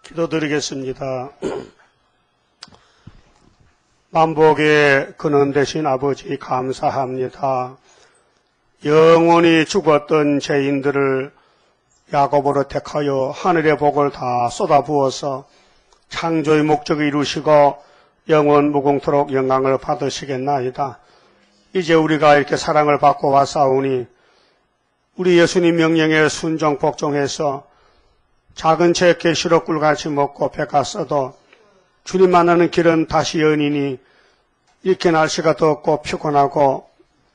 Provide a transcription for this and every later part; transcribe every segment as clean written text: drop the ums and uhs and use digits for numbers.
기도드리겠습니다. 만복의 근원 되신 아버지 감사합니다. 영원히 죽었던 죄인들을 야곱으로 택하여 하늘의 복을 다 쏟아부어서 창조의 목적을 이루시고 영원 무궁토록 영광을 받으시겠나이다. 이제 우리가 이렇게 사랑을 받고 왔사오니 우리 예수님 명령에 순종 복종해서 작은 채 계시록 꿀같이 먹고 배가 써도 주님 만나는 길은 다시 연이니 이렇게 날씨가 덥고 피곤하고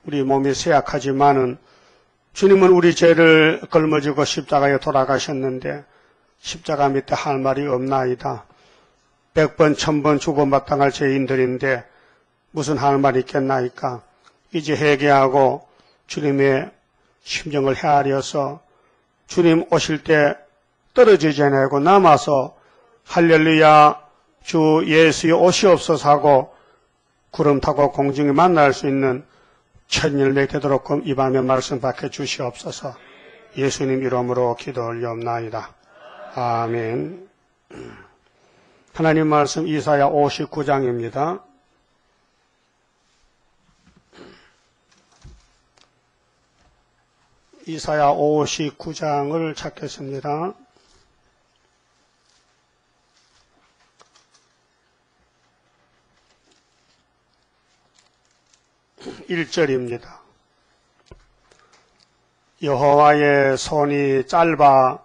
우리 몸이 쇠약하지만은 주님은 우리 죄를 걸머지고 십자가에 돌아가셨는데 십자가 밑에 할 말이 없나이다. 100번 1000번 죽어 마땅할 죄인들인데 무슨 할 말이 있겠나이까. 이제 회개하고 주님의 심정을 헤아려서 주님 오실 때 떨어지지 않고 남아서 할렐루야 주 예수의 오시옵소서 하고 구름 타고 공중에 만날 수 있는 천일매 되도록 이 밤에 말씀 받게 주시옵소서. 예수님 이름으로 기도 올려옵나이다. 아멘. 하나님 말씀 이사야 59장입니다. 이사야 59장을 찾겠습니다. 1절입니다. 여호와의 손이 짧아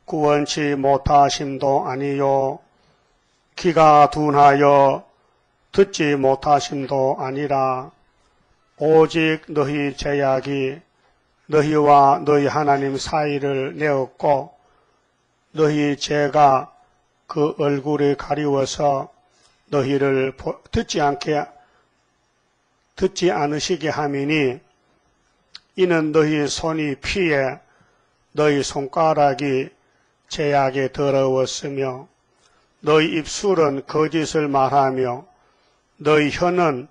구원치 못하심도 아니요 귀가 둔하여 듣지 못하심도 아니라 오직 너희 죄악이 너희와 너희 하나님 사이를 내었고 너희 죄가 그 얼굴에 가리워서 너희를 듣지 않으시게 함이니 이는 너희 손이 피해 너희 손가락이 죄악에 더러웠으며 너희 입술은 거짓을 말하며 너희 혀는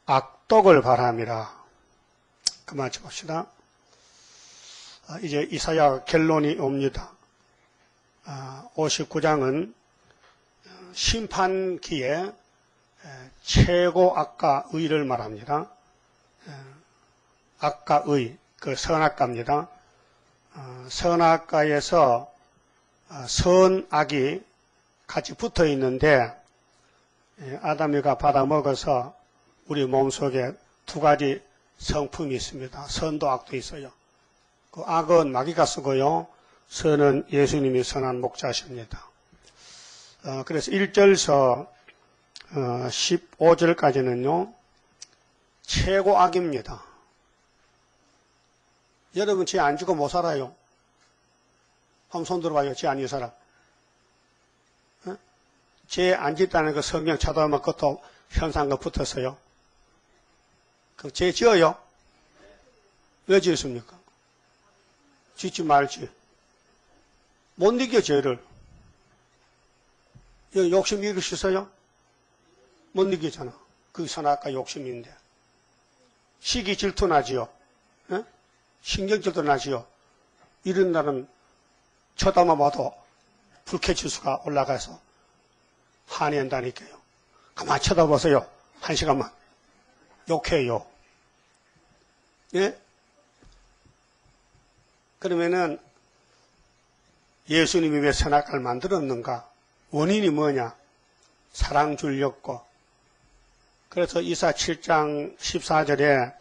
악독을 바람이라. 그만 봅시다. 이제 이사야 결론이 옵니다. 59장은 심판기에 최고 악과 의를 말합니다. 악과 의, 그 선악과입니다. 선악과에서 선악이 같이 붙어 있는데 아담이가 받아먹어서 우리 몸속에 두 가지 성품이 있습니다. 선도 악도 있어요. 그 악은 마귀가 쓰고요. 선은 예수님이 선한 목자십니다. 그래서 1절서 15절까지는요. 최고 악입니다. 여러분 죄 안 지고 못 살아요. 한번 손 들어봐요. 죄 안 살아. 죄 안 짓다는 그 성경 찾아보면 그것도 현상과 붙었어요. 그 죄 지어요? 왜 지었습니까? 짓지 말지. 못 이겨 죄를. 욕심 이길 수 있어요? 못 이기잖아. 그 선악과 욕심인데. 시기 질투 나지요. 신경 질투 나지요. 이런 날은 쳐다만 봐도 불쾌지수가 올라가서 화낸다니까요. 가만 쳐다보세요. 1시간만. 욕해요. 예? 그러면은 예수님이 왜 선악과를 만들었는가? 원인이 뭐냐? 사랑 줄였고. 그래서 이사 7장 14절에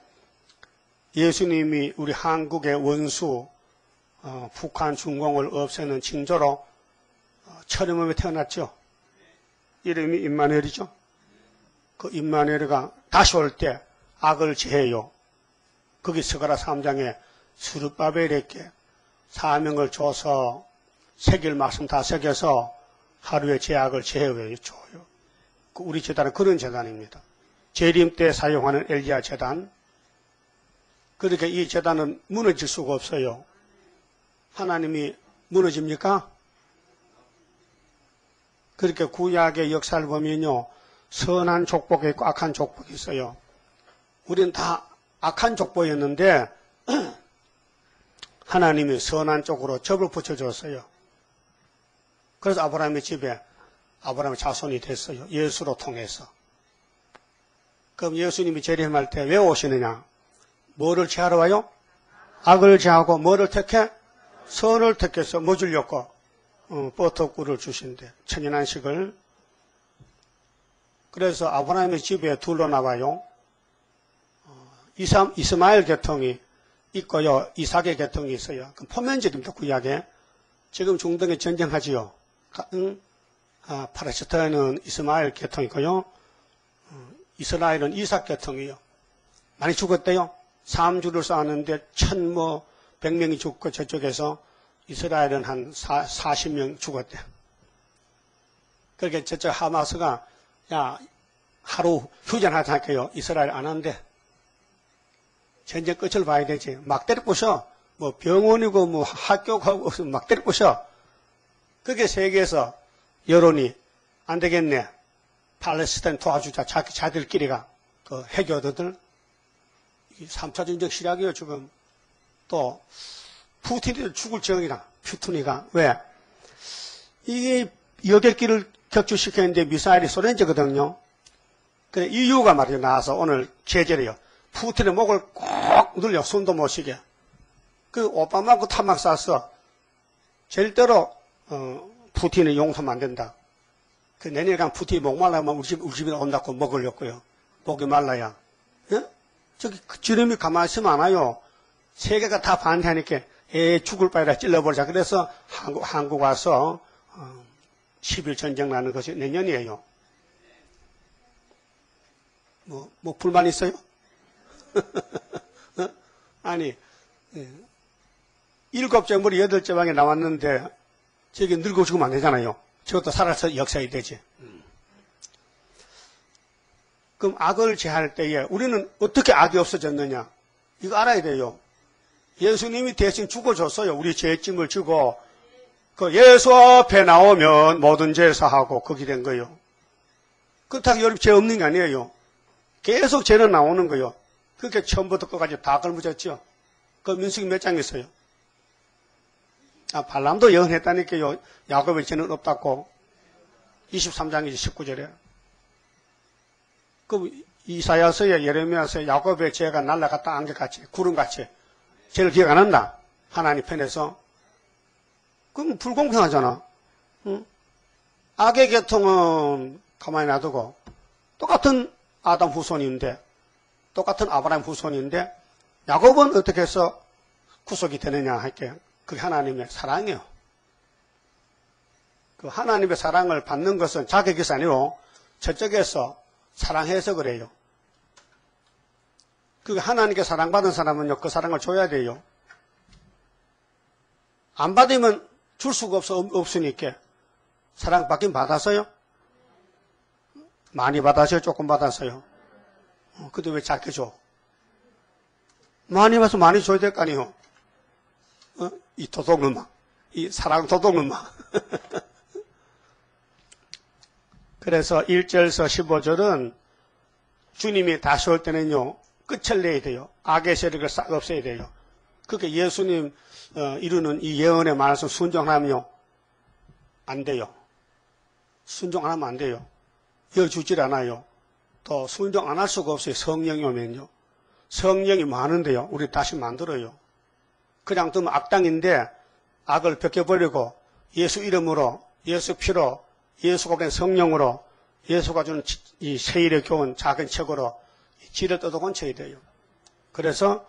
예수님이 우리 한국의 원수 북한 중공을 없애는 징조로 철의 태어났죠. 이름이 임마누엘이죠. 그 임마누엘이가 다시 올 때 악을 제해요. 거기 스가랴 3장에 스룹바벨에게 사명을 줘서 새길 말씀 다 새겨서 하루에 죄악을 제해줘요. 우리 재단은 그런 재단입니다. 재림 때 사용하는 엘리야 재단. 그러니까 이 재단은 무너질 수가 없어요. 하나님이 무너집니까? 그렇게 구약의 역사를 보면요. 선한 족보가 있고 악한 족보가 있어요. 우리는 다 악한 족보였는데 하나님이 선한 쪽으로 접을 붙여줬어요. 그래서 아브라함의 집에 아브라함의 자손이 됐어요. 예수로 통해서. 그럼 예수님이 재림할 때 왜 오시느냐? 뭐를 제하러 와요? 악을 제하고 뭐를 택해? 선을 택해서 뭐 주려고? 버터꿀을 주신대. 천연한식을. 그래서 아브라함의 집에 둘러 나와요. 이스마엘 계통이 있고요. 이삭의 계통이 있어요. 그럼 포면제입니다. 구약에. 지금 중동에 전쟁하지요. 팔레스타인은 이스마엘 계통이고요. 이스라엘은 이삭 계통이요. 많이 죽었대요. 3주를 쌓았는데 100명이 죽고 저쪽에서 이스라엘은 한 40명 죽었대. 그렇게 저쪽 하마스가 야 하루 휴전하자니까요. 이스라엘 안 한대. 전쟁 끝을 봐야 되지. 막 때려 부셔. 뭐 병원이고 뭐 학교가고 막 때려 부셔. 그게 세계에서 여론이 안 되겠네. 팔레스타인 도와주자. 자들끼리가 그 해교도들 3차 전쟁 시작이에요. 지금 또 푸틴이 죽을 정이라. 푸틴이가 왜? 이게 여객기를 격추시켰는데 미사일이 소련제거든요. 그래 이유가 말이죠. 나와서 오늘 제재래요. 푸틴의 목을 꼭 눌려. 숨도 못 쉬게. 그 오바마 그 탄막 쐈어. 절대로 푸틴이 용서하면 안 된다. 그 내년에 가면 푸틴이 목 말라면 우리 집에 온다고 먹으려고요. 목이 말라야. 예? 저기 주님이 가만히 있으면 안 와요. 세계가 다 반대하니까 죽을 바에라 찔러버리자. 그래서 한국 와서 10일 전쟁 나는 것이 내년이에요. 뭐 불만 있어요? 아니 7째 머리 8째 방에 나왔는데 저기 늙어 죽으면 안 되잖아요. 저것도 살아서 역사이 되지. 그럼 악을 제할 때에 우리는 어떻게 악이 없어졌느냐? 이거 알아야 돼요. 예수님이 대신 죽어줬어요. 우리 죄짐을 지고 그 예수 앞에 나오면 모든 죄 사하고 그렇게 된 거예요. 그렇다고 여러분 죄 없는 게 아니에요. 계속 죄는 나오는 거예요. 그렇게 처음부터 끝까지 다 걸무졌죠. 그 민수기 몇 장 있어요? 발람도 예언했다니까요. 야곱의 죄는 없다고. 23장이지 19절에. 그 이사야서에 예레미야서에 야곱의 죄가 날아갔다 안개같이 구름같이 죄를 기억 안 한다. 하나님 편에서. 그럼 불공평하잖아. 응? 악의 계통은 가만히 놔두고 똑같은 아담 후손인데 똑같은 아브라함 후손인데 야곱은 어떻게 해서 구속이 되느냐 할게. 그게 하나님의 사랑이에요. 그 하나님의 사랑을 받는 것은 자격이 아니고 저쪽에서 사랑해서 그래요. 그 하나님께 사랑받은 사람은요, 그 사랑을 줘야 돼요. 안 받으면 줄 수가 없으니까. 사랑받긴 받았어요? 많이 받았어요? 조금 받았어요? 근데 왜 작게 줘? 많이 받아서 많이 줘야 될 거 아니에요? 이 도둑놈아. 이 사랑 도둑놈아. 그래서 1절에서 15절은 주님이 다시 올 때는요, 끝을 내야 돼요. 악의 세력을 싹 없애야 돼요. 그렇게 예수님 이루는 이 예언의 말씀 순종하면요, 안 돼요. 순종 안 하면 안 돼요. 여주질 않아요. 또 순종 안 할 수가 없어요. 성령이 오면요. 성령이 많은데요. 우리 다시 만들어요. 그냥 두면 악당인데 악을 벗겨버리고 예수 이름으로, 예수 피로, 예수가 된 성령으로, 예수가 주는 이 세일의 교훈 작은 책으로 지를 떠도곤 쳐야 돼요. 그래서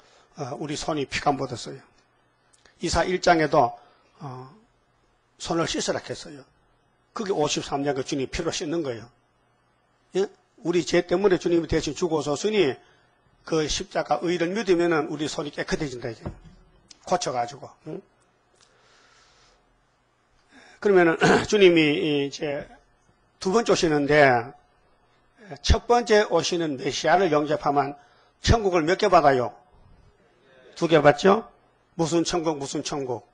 우리 손이 피가 묻었어요. 이사 1장에도 손을 씻으라 했어요. 그게 53년 주님이 피로 씻는 거예요. 예? 우리 죄 때문에 주님이 대신 죽어서으니 그 십자가 의를 믿으면은 우리 손이 깨끗해진다 이게. 고쳐가지고. 응? 그러면은 주님이 이제 두 번째 오시는데 첫 번째 오시는 메시아를 영접하면 천국을 몇 개 받아요? 2개 받죠? 무슨 천국, 무슨 천국?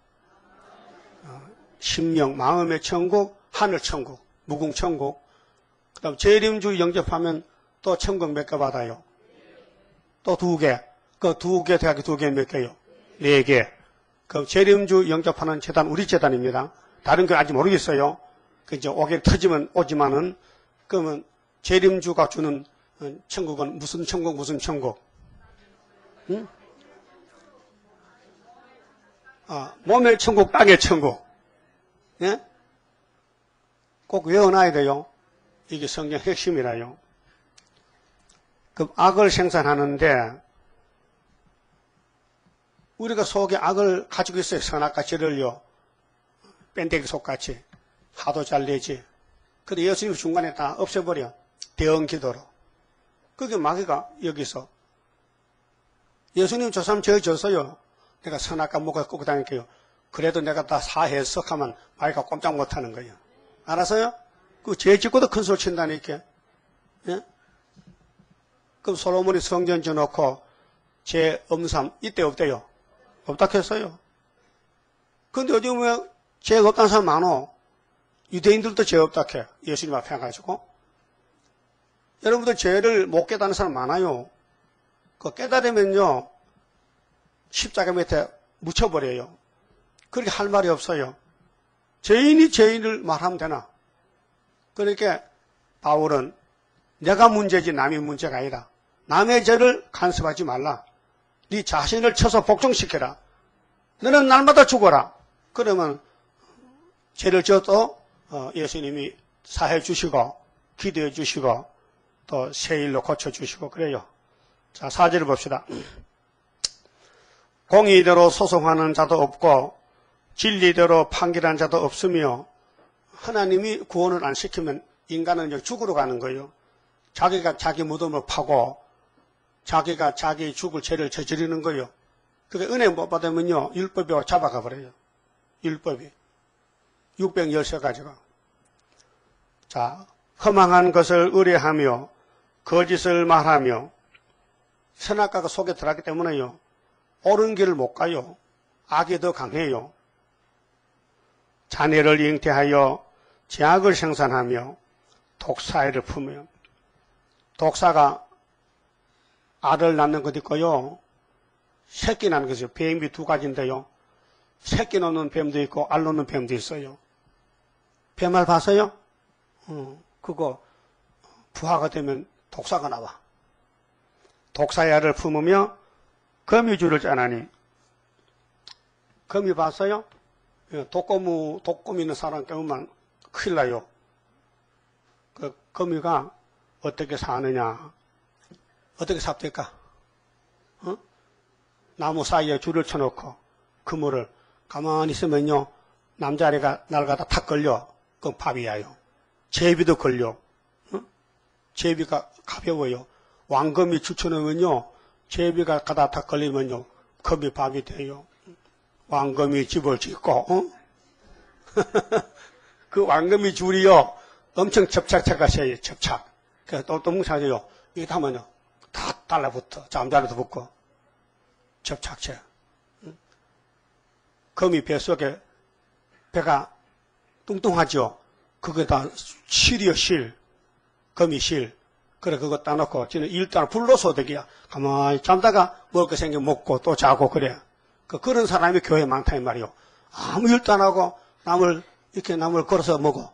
심령, 마음의 천국, 하늘 천국, 무궁 천국. 그 다음 재림주 영접하면 또 천국 몇 개 받아요? 또 2개. 그 2개 대학이 2개 몇 개요? 4개. 그 재림주 영접하는 재단, 우리 재단입니다. 다른 거 아직 모르겠어요. 이제 오게 터지면 오지만은, 그러면 재림주가 주는 천국은 무슨 천국, 무슨 천국? 응? 몸의 천국, 땅의 천국. 예? 꼭 외워놔야 돼요. 이게 성경 핵심이라요. 그 악을 생산하는데, 우리가 속에 악을 가지고 있어요. 선악과 죄를요. 뺀데기 속같이. 하도 잘 내지. 근데 예수님 중간에 다 없애버려. 대응 기도로. 그게 마귀가 여기서. 예수님 저 사람 죄 졌어요. 내가 선악과 목을 끄고 다닐게요. 그래도 내가 다 사해서 하면 마귀가 꼼짝 못하는 거예요. 알았어요? 그 죄 짓고도 큰 소리 친다니까. 예? 그럼 솔로몬이 성전 지어놓고 죄 엄삼 이때 없대요. 없다 했어요. 근데 요즘 왜 죄가 없다는 사람 많어? 유대인들도 죄 없다 해. 예수님 앞에 가지고. 여러분들 죄를 못 깨닫는 사람 많아요. 그 깨달으면요, 십자가 밑에 묻혀버려요. 그렇게 할 말이 없어요. 죄인이 죄인을 말하면 되나? 그러니까 바울은 내가 문제지 남이 문제가 아니라 남의 죄를 간섭하지 말라. 네 자신을 쳐서 복종시켜라. 너는 날마다 죽어라. 그러면 죄를 져도 예수님이 사해 주시고 기도해 주시고 또 새 일로 고쳐주시고 그래요. 자, 4절을 봅시다. 공의대로 소송하는 자도 없고 진리대로 판결하는 자도 없으며 하나님이 구원을 안 시키면 인간은 이제 죽으러 가는 거예요. 자기가 자기 무덤을 파고 자기가 자기 죽을 죄를 저지르는 거예요. 그게 은혜 못 받으면요 율법이 잡아가 버려요. 율법이 613가지가. 자, 허망한 것을 의뢰하며 거짓을 말하며 선악과가 속에 들어가기 때문에요. 옳은 길을 못 가요. 악이 더 강해요. 자녀를 잉태하여 죄악을 생산하며 독사애를 품으며. 독사가 알을 낳는 것도 있고요. 새끼 낳는 것이요. 뱀이 두 가지인데요. 새끼 놓는 뱀도 있고 알 놓는 뱀도 있어요. 뱀알 봤어요? 그거 부화가 되면 독사가 나와. 독사의 알을 품으며 거미줄을 짜나니. 거미 봤어요? 독거미 있는 사람 깨우면 큰일 나요. 그 거미가 어떻게 사느냐. 어떻게 삽될까? 나무 사이에 줄을 쳐놓고 그물을 가만히 있으면요. 남자애가 날 갖다 탁 걸려. 그럼 밥이야요. 제비도 걸려. 제비가 가벼워요. 왕거미 추천하면요. 제비가 가다 탁 걸리면요. 거미 밥이 돼요. 왕거미 집을 짓고, 그 왕거미 줄이요. 엄청 접착착하셔요. 접착. 그래서 또 뭉쳐져요. 이게 하면요. 다 달라붙어. 잠자리도 붙고. 접착체. 거미 뱃속에 배가 뚱뚱하죠. 그게 다 실이요, 실. 거미 실. 그래, 그거 따놓고, 지는 일단 불러서 되기야. 가만히 잠다가 먹을 거 생겨 먹고 또 자고 그래. 그런 사람이 교회에 많다, 이 말이요. 아무 일도 안 하고, 남을 걸어서 먹어.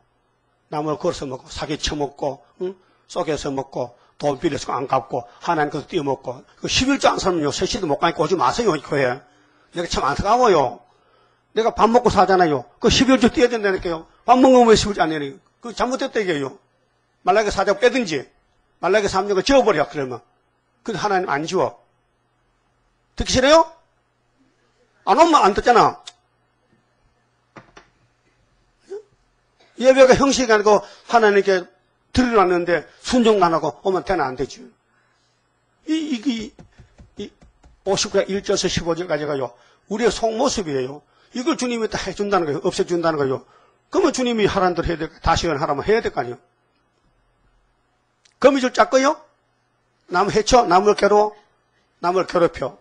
남을 걸어서 먹고, 사기 쳐먹고, 응? 쏘개서 먹고, 돈 빌려서 안 갚고, 하나님 것도 띄어먹고. 그 11조 안 살면요, 세시도 못 가니까 오지 마세요, 교회에. 내가 참 안타까워요. 내가 밥 먹고 사잖아요. 그 11조 띄어야 된다니까요. 밥 먹으면 왜 11조 안 내니? 그 잘못됐다, 이게요. 말라게 사자고 빼든지, 말라게 3족을 지워버려, 그러면. 근데 하나님 안 지워. 듣기 싫어요? 안 오면 안 듣잖아. 예배가 형식이 아니고 하나님께 드리려놨는데 순종 안 하고 오면 되나 안 되지. 이 59장 1절에서 15절까지가요. 우리의 속모습이에요. 이걸 주님이 다 해준다는 거예요. 없애준다는 거예요. 그러면 주님이 하라는 대로 해야 될 거, 다시 하라면 해야 될 거 아니에요. 거미줄 짰고요. 남 해쳐, 남을 괴로워, 남을 괴롭혀.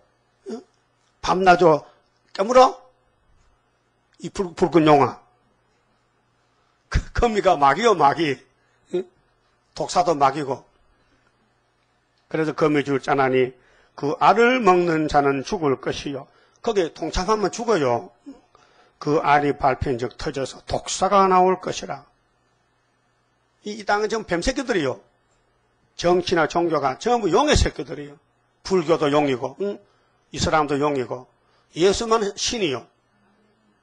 밤낮으로 깨물어. 이 붉은 용아. 거미가 막이요, 막이. 독사도 막이고. 그래서 거미줄 짜나니 그 알을 먹는 자는 죽을 것이요. 거기에 동참하면 죽어요. 그 알이 밟힌 적 터져서 독사가 나올 것이라. 이 땅은 전부 뱀 새끼들이요. 정치나 종교가 전부 용의 새끼들이요. 불교도 용이고, 이슬람도 용이고, 예수만 신이요.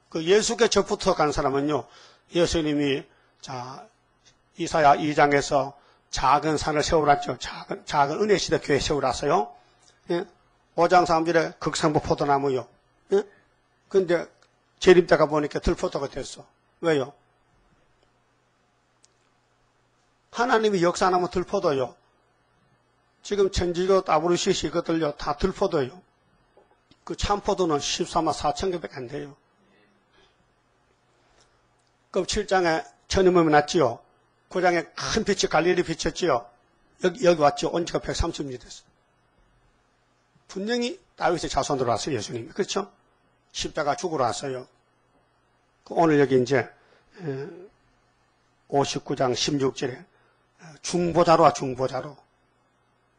그 예수께 접붙어 간 사람은요, 예수님이, 자, 이사야 2장에서 작은 산을 세우랐죠. 작은 은혜시대 교회 세우라서요. 예? 5장 3절에 극성부 포도나무요. 예? 근데 재림때가 보니까 들포도가 됐어. 왜요? 하나님이 역사하면 들포도요. 지금 천지로 아브루시시 이것들요 다 들포도요. 그 참포도는 14만 4천 개밖에 안 돼요. 그럼 7장에 천여몸이 났지요. 9장에 큰 빛이 갈릴리 비쳤지요. 여기 왔죠. 온 지가 130년이 됐어요. 분명히 다윗의 자손으로 왔어요. 예수님이. 그렇죠? 십자가 죽으러 왔어요. 오늘 여기 이제 59장 16절에 중보자로 와, 중보자로.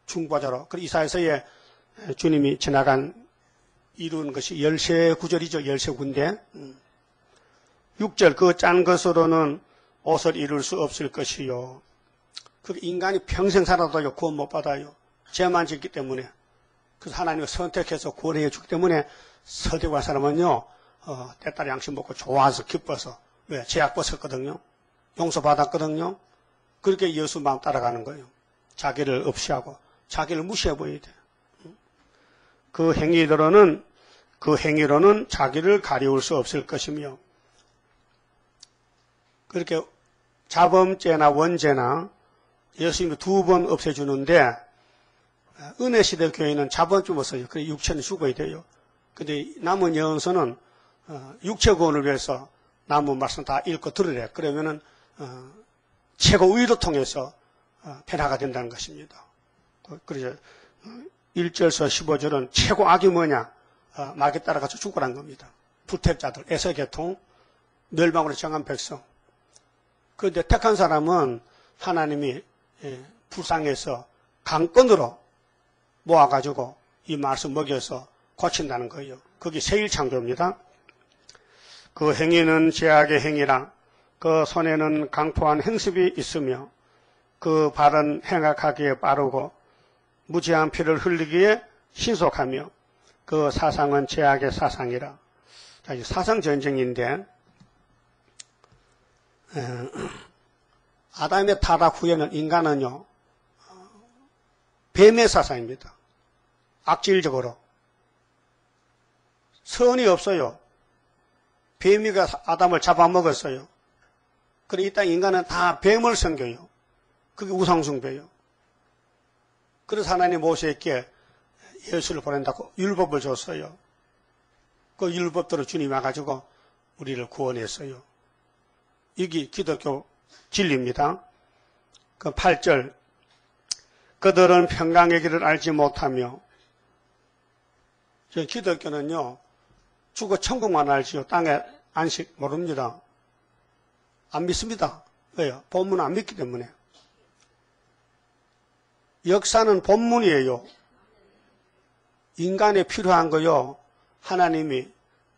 중보자로. 그 이사야서에 주님이 지나간 이루는 것이 열세 구절이죠. 열세 군데. 6절 그 짠 것으로는 옷을 이룰 수 없을 것이요. 그 인간이 평생 살아도요 구원 못 받아요. 죄만 짓기 때문에. 그래서 하나님이 선택해서 구원해 주기 때문에 서대관 사람은요 때딸 양심 먹고 좋아서 기뻐서 왜 죄악 벗었거든요. 용서받았거든요. 그렇게 예수 마음 따라가는 거예요. 자기를 없이하고 자기를 무시해 보여야 돼요. 그 행위로는 자기를 가리울 수 없을 것이며 그렇게 자범죄나 원죄나 예수님이 2번 없애주는데 은혜시대 교회는 자범죄 못 써요. 그래 육체는 죽어야 돼요. 근데 남은 영혼서는 육체 구원을 위해서 남은 말씀 다 읽고 들으래. 그러면은 최고의로 통해서 변화가 된다는 것입니다. 그래서 1절서 15절은 최고 악이 뭐냐? 마귀에 따라가서 죽으라는 겁니다. 부택자들, 에서계통, 멸망으로 정한 백성. 그런데 택한 사람은 하나님이 불쌍해서 강권으로 모아가지고 이 말씀 먹여서 고친다는 거예요. 그게 새1창조입니다. 그 행위는 제약의 행위라 그 손에는 강포한 행습이 있으며 그 발은 행악하기에 빠르고 무지한 피를 흘리기에 신속하며 그 사상은 제약의 사상이라. 자, 사상 전쟁인데 아담의 타락 후에는 인간은요 뱀의 사상입니다. 악질적으로 선이 없어요. 뱀이가 아담을 잡아먹었어요. 그래 이 땅 인간은 다 뱀을 섬겨요. 그게 우상숭배예요. 그래서 하나님 모세에게 예수를 보낸다고 율법을 줬어요. 그 율법대로 주님이 와가지고 우리를 구원했어요. 이게 기독교 진리입니다. 그 8절 그들은 평강의 길을 알지 못하며 기독교는요 죽어 천국만 알지요. 땅에 안식 모릅니다. 안 믿습니다. 왜요? 본문 안 믿기 때문에. 역사는 본문이에요. 인간에 필요한 거요. 하나님이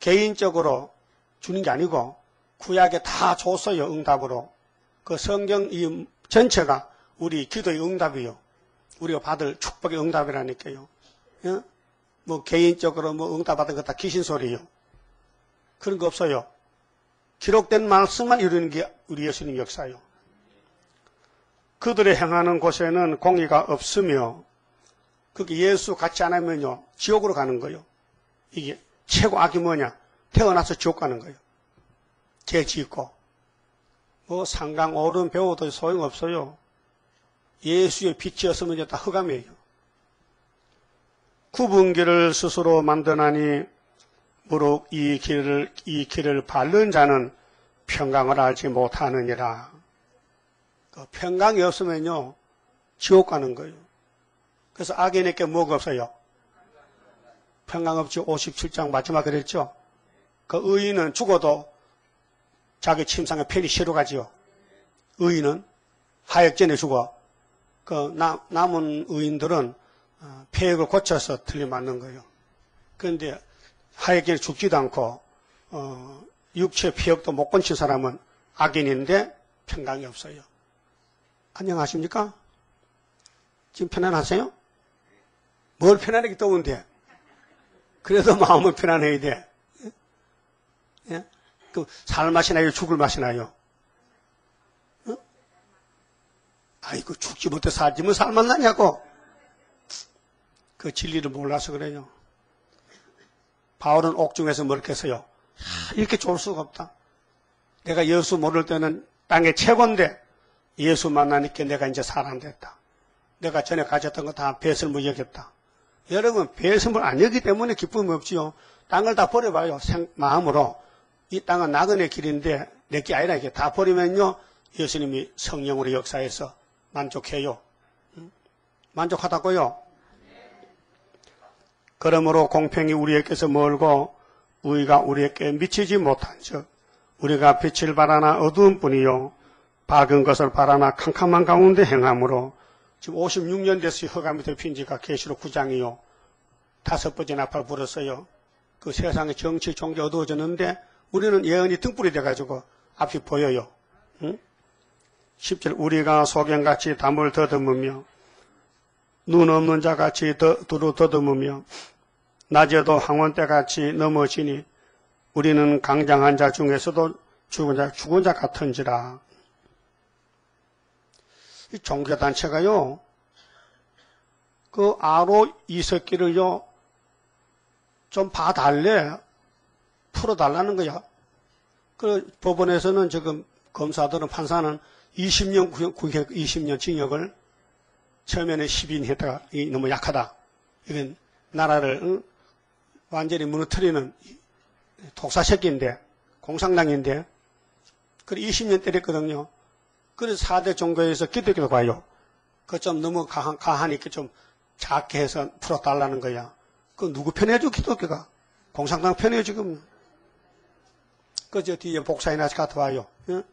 개인적으로 주는 게 아니고 구약에 다 줬어요. 응답으로. 그 성경 이 전체가 우리 기도의 응답이요. 우리가 받을 축복의 응답이라니까요. 예? 뭐 개인적으로 뭐 응답받은 거 다 귀신소리요. 그런 거 없어요. 기록된 말씀만 이루는 게 우리 예수님 역사요. 그들의 행하는 곳에는 공의가 없으며 그게 예수 같지 않으면요 지옥으로 가는 거예요. 이게 최고 악이 뭐냐? 태어나서 지옥 가는 거예요. 죄 짓고 뭐 상강 오른 배워도 소용없어요. 예수의 빛이었으면 다 흑암이에요. 구분길을 스스로 만드나니 무릇 이 길을 밟는 자는 평강을 알지 못하느니라. 그 평강이 없으면요 지옥 가는 거예요. 그래서 악인에게 뭐가 없어요? 평강 없지. 57장 마지막 그랬죠. 그 의인은 죽어도 자기 침상에 편히 쉬러 가지요. 의인은 하역전에 죽어. 그 남은 의인들은 폐역을 고쳐서 틀림맞는 거예요. 그런데 하역전에 죽지도 않고 육체 폐역도 못 고친 사람은 악인인데 평강이 없어요. 안녕하십니까? 지금 편안하세요? 뭘 편안하게 더운데? 그래도 마음은 편안해야 돼. 예? 그, 살 맛이 나요? 죽을 맛이 나요? 어? 아이고, 죽지 못해 살지 뭐 살맛 나냐고. 그 진리를 몰라서 그래요. 바울은 옥중에서 뭐렇게 했어요? 이렇게 좋을 수가 없다. 내가 예수 모를 때는 땅의 최고인데 예수 만나니까 내가 이제 사람 됐다. 내가 전에 가졌던 거 다 배설물 여겼다. 여러분, 배설물 안 여기 때문에 기쁨이 없지요. 땅을 다 버려봐요. 마음으로. 이 땅은 나그네 길인데 내게 아니라 이렇게 다 버리면요. 예수님이 성령으로 역사해서 만족해요. 만족하다고요? 그러므로 공평이 우리에게서 멀고 의가 우리에게 미치지 못한 즉 우리가 빛을 바라나 어두운 뿐이요 밝은 것을 바라나 캄캄한 가운데 행함으로 지금 56년 됐어요. 허감이 덮인 지가 계시록 9장이요. 5번째 나팔 불었어요. 그 세상의 정치 종교 어두워졌는데 우리는 예언이 등불이 돼가지고 앞이 보여요. 응? 10절 우리가 소경같이 담을 더듬으며 눈 없는 자같이 두루 더듬으며 낮에도 황혼때같이 넘어지니 우리는 강장한 자 중에서도 죽은 자 같은지라. 이 종교단체가요, 그 아로 이석기를요, 좀 봐달래, 풀어달라는 거야. 그 법원에서는 지금 검사들은 판사는 20년 징역을 처음에는 10인 했다가 너무 약하다. 이건 나라를 완전히 무너뜨리는 독사새끼인데, 공산당인데, 그래 20년 때렸거든요. 그래서 4대 종교에서 기독교도 봐요. 그 좀 너무 가하니까 좀 작게 해서 풀어달라는 거야. 그 누구 편이죠, 기독교가? 공산당 편이에요, 지금. 그저 뒤에 복사해놔서 갖다 와요. 응?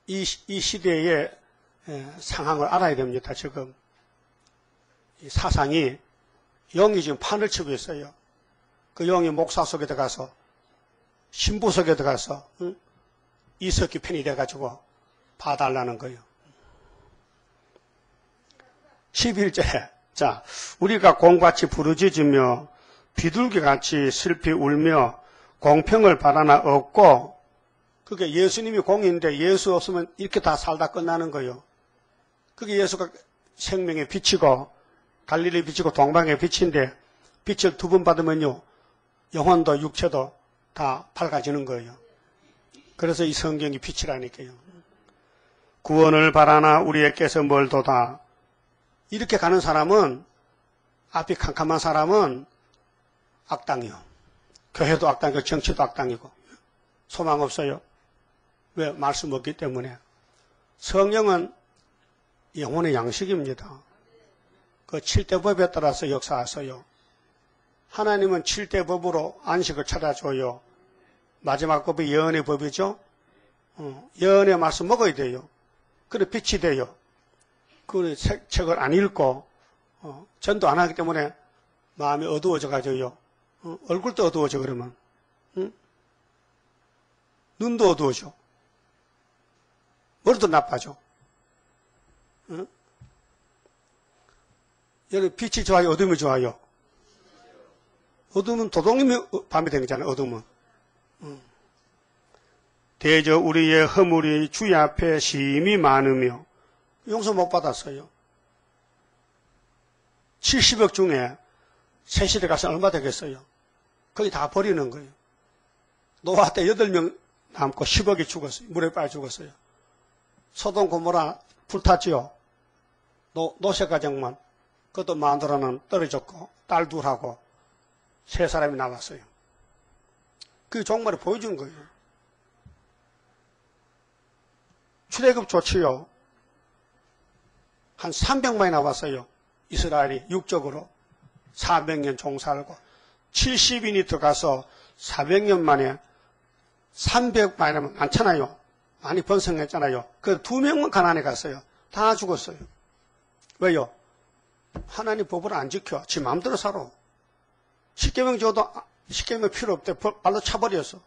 이 시대의 상황을 알아야 됩니다, 지금. 이 사상이, 영이 지금 판을 치고 있어요. 그 영이 목사 속에 들어가서, 신부 속에 들어가서, 응? 이석기 편이 돼가지고 봐달라는 거예요. 11절. 자, 우리가 공같이 부르짖으며 비둘기같이 슬피 울며 공평을 바라나 없고, 그게 예수님이 공인데 예수 없으면 이렇게 다 살다 끝나는 거예요. 그게 예수가 생명의 빛이고 갈릴리 빛이고 동방의 빛인데 빛을 2번 받으면요. 영혼도 육체도 다 밝아지는 거예요. 그래서 이 성경이 빛이라니까요. 구원을 바라나 우리에게서 멀도다. 이렇게 가는 사람은 앞이 캄캄한 사람은 악당이요. 교회도 악당이고 정치도 악당이고 소망 없어요. 왜? 말씀 없기 때문에. 성령은 영혼의 양식입니다. 그 7대 법에 따라서 역사하세요. 하나님은 7대 법으로 안식을 찾아줘요. 마지막 법이 예언의 법이죠. 예언의 말씀 먹어야 돼요. 그래 빛이 돼요. 그 책을 안 읽고 전도 안 하기 때문에 마음이 어두워져가지고요. 얼굴도 어두워져 그러면. 눈도 어두워져. 머리도 나빠져. 여러분 빛이 좋아요? 어둠이 좋아요? 어둠은 도둑님이 밤이 되는 거잖아요. 어둠은. 대저 우리의 허물이 주의 앞에 심히 많으며 용서 못 받았어요. 70억 중에 세시대 가서 얼마 되겠어요? 거기 다 버리는 거예요. 노아 때 8명 남고 10억이 죽었어요. 물에 빠져 죽었어요. 소돔 고모라 불탔지요. 노세 가정만. 그것도 마누라는 떨어졌고 딸 둘하고 3사람이 나왔어요. 그게 종말을 보여준 거예요. 출애굽 좋지요. 한 300만이 나왔어요. 이스라엘이 육적으로 400년 종살고 70인이 들어가서 400년 만에 300만이면 많잖아요. 많이 번성했잖아요. 그 2명만 가나안에 갔어요. 다 죽었어요. 왜요? 하나님 법을 안 지켜. 지 마음대로 살아. 십계명 줘도 십계명 필요 없대. 발로 차버렸어.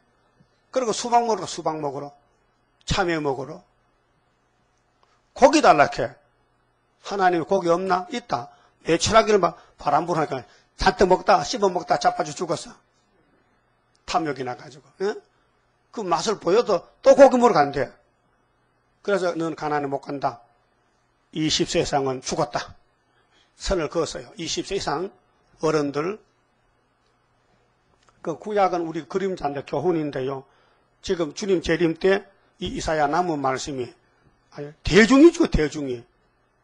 그리고 수박 먹으러 수박 먹으러, 참외 먹으러. 고기 달라해. 하나님이 고기 없나? 있다. 매출하기를 막 바람 불으니까 잔뜩 먹다 씹어 먹다 자빠져 죽었어. 탐욕이 나가지고. 예? 그 맛을 보여도 또 고기 먹으러 간대. 그래서 넌 가나안에 못 간다. 20세 이상은 죽었다. 선을 그었어요. 20세 이상 어른들. 그 구약은 우리 그림자인데 교훈인데요. 지금 주님 재림 때 이 이사야 나무 말씀이 대중이죠, 대중이.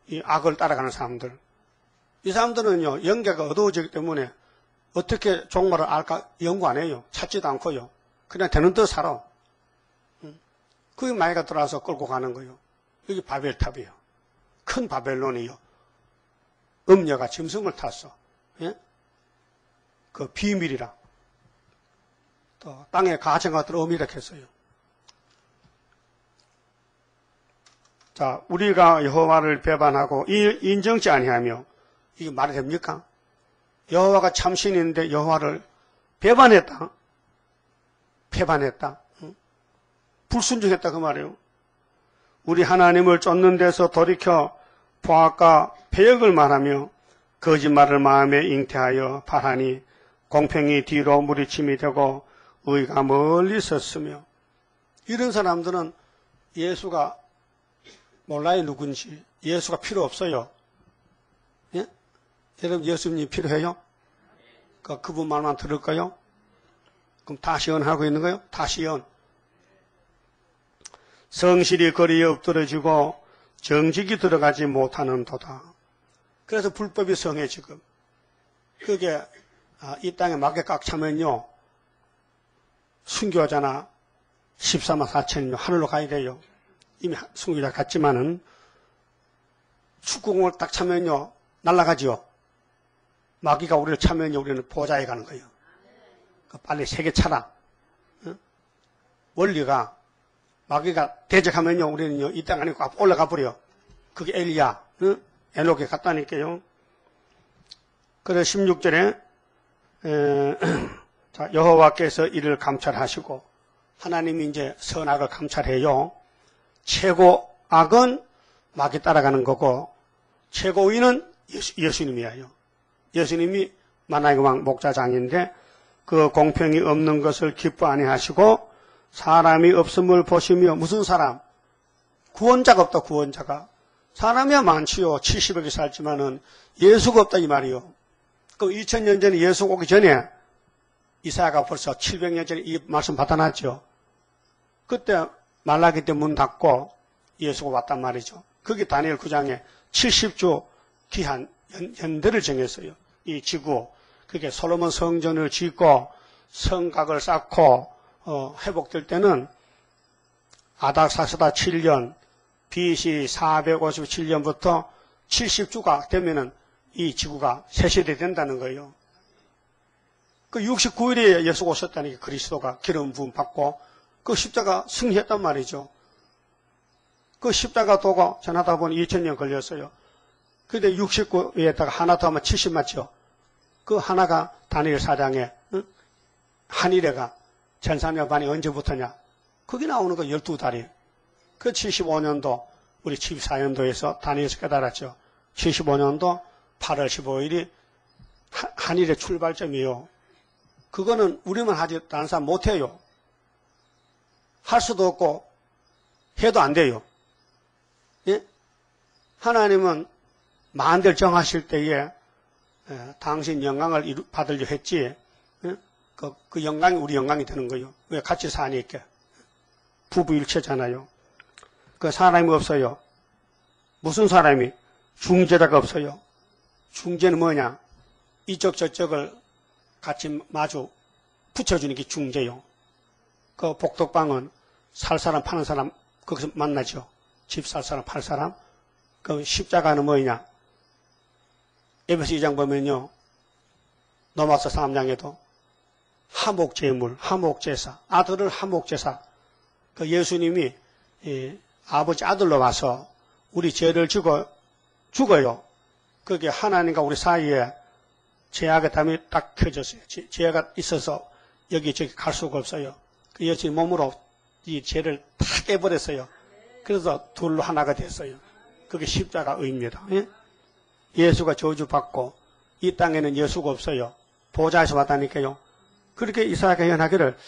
이 악을 따라가는 사람들. 이 사람들은요, 영계가 어두워지기 때문에 어떻게 종말을 알까 연구 안 해요. 찾지도 않고요. 그냥 되는 대로 살아. 그게 마귀가 들어와서 끌고 가는 거예요. 여기 바벨탑이에요. 큰 바벨론이요. 음녀가 짐승을 탔어. 예? 그 비밀이라. 또 땅에 가증 것들을 어미라 했어요. 자, 우리가 여호와를 배반하고 인정치 아니하며 이게 말이 됩니까? 여호와가 참신인데 여호와를 배반했다. 배반했다. 불순종했다 그 말이에요. 우리 하나님을 쫓는 데서 돌이켜 보악과 배역을 말하며 거짓말을 마음에 잉태하여 바라니 공평이 뒤로 무리침이 되고 의가 멀리 섰으며 이런 사람들은 예수가 몰라요 누군지. 예수가 필요 없어요. 예? 여러분 예수님 필요해요? 그분 말만 들을까요? 그럼 다시 연하고 있는 거예요? 다시 연. 성실히 거리에 엎드러지고 정직이 들어가지 못하는 도다. 그래서 불법이 성해 지금. 그게 이 땅에 막에 꽉 차면요. 순교자나 14만 4천이요. 하늘로 가야 돼요. 이미 순교자 갔지만은 축구공을 딱 차면요. 날아가지요. 마귀가 우리를 차면요. 우리는 보좌에 가는 거예요. 빨리 세계 차라. 응? 원리가 마귀가 대적하면요. 우리는요. 이 땅 아니고 올라가 버려. 그게 엘리야. 응? 에녹에 갔다니까요. 그래서 16절에 자, 여호와께서 이를 감찰하시고 하나님이 이제 선악을 감찰해요. 최고 악은 마귀 따라가는 거고 최고위는 예수님이에요. 예수님이 만왕의 왕 목자장인데 그 공평이 없는 것을 기뻐 아니하시고 사람이 없음을 보시며 무슨 사람? 구원자가 없다 구원자가. 사람이야 많지요. 70억이 살지만은 예수가 없다 이 말이요. 그 2000년 전에 예수 오기 전에 이사야가 벌써 700년 전에 이 말씀 받아놨죠. 그때 말라기 때 문 닫고 예수가 왔단 말이죠. 그게 다니엘 9장에 70주 기한 연대를 정했어요. 이 지구. 그게 솔로몬 성전을 짓고 성곽을 쌓고 회복될 때는 아닥사스다 7년 BC 457년부터 70주가 되면은 이 지구가 세세대 된다는 거예요. 그 69일에 예수가 오셨다는 게 그리스도가 기름 부음 받고 그 십자가 승리했단 말이죠. 그 십자가 도가 전하다 보니 2000년 걸렸어요. 근데 69에다가 하나 더 하면 70 맞죠? 그 하나가 다니엘 4장에 한일애가 전산여반이 언제부터냐? 거기 나오는 거 12달이. 그 75년도 우리 74년도에서 다니엘에서 깨달았죠. 75년도 8월 15일이 한일의 출발점이에요. 그거는 우리만 하지 다른 사람 못해요. 할 수도 없고 해도 안 돼요. 예? 하나님은 만대를 정하실 때에 당신 영광을 받으려 했지. 예? 그 영광이 우리 영광이 되는 거예요. 왜 같이 사니까. 부부일체잖아요. 그 사람이 없어요. 무슨 사람이? 중재자가 없어요. 중재는 뭐냐? 이쪽 저쪽을 같이 마주 붙여주는 게 중재요. 그 복덕방은 살 사람 파는 사람 거기서 만나죠. 집 살 사람 팔 사람. 그 십자가는 뭐냐? 에베소 2장 보면요. 로마서 3장에도 하목제물, 하목제사, 아들을 하목제사. 그 예수님이 아버지 아들로 와서 우리 죄를 지고 죽어요. 그게 하나님과 우리 사이에 죄악의 담이 딱 켜졌어요. 죄가 있어서 여기저기 갈 수가 없어요. 그 예수님 몸으로 이 죄를 다 깨버렸어요. 그래서 둘로 하나가 됐어요. 그게 십자가 의입니다. 예? 예수가 저주받고 이 땅에는 예수가 없어요. 보좌에서 왔다니까요. 그렇게 이사야가 예언하기를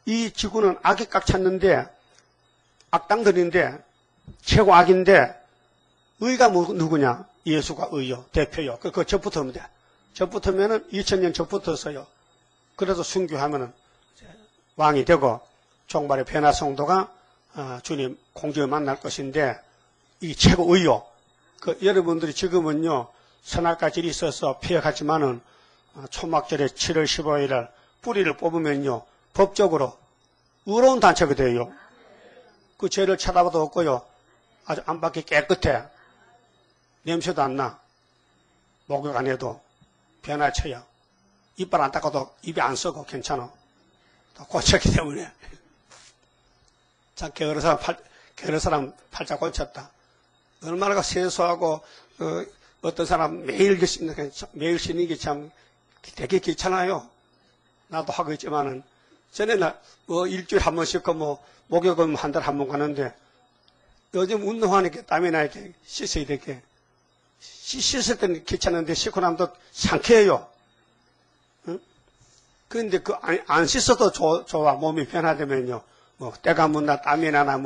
이 지구는 악이 꽉 찼는데 악당들인데 최고 악인데 의가 누구냐? 예수가 의요. 대표요. 그거 접붙으면 돼. 접붙으면은 2000년 접붙었어요. 그래서 순교하면은 왕이 되고 종말의 변화 성도가 주님 공중에 만날 것인데 이 최고 의요. 여러분들이 지금은요 선악과질이 있어서 피해갔지만은 초막절에 7월 15일날 뿌리를 뽑으면요 법적으로 의로운 단체가 돼요. 그 죄를 쳐다봐도 없고요 아주 안팎이 깨끗해. 냄새도 안 나. 목욕 안 해도 변화쳐요. 이빨 안 닦아도 입이 안 썩어. 괜찮아. 고쳤기 때문에. 참 게으른 사람 팔자 고쳤다. 얼마나 세수하고 어떤 사람 매일 쉬는 게 참 되게 귀찮아요. 나도 하고 있지만은 전에는 일주일에 한 번씩 목욕은 한 달에 한 번 가는데 요즘 운동하니까 땀이 나니까 씻어야 되게. 씻을 때는 귀찮은데 씻고 나면 또 상쾌해요. 응? 그런데 안 씻어도 좋아. 몸이 변화되면요. 때가 묻나 땀이 나나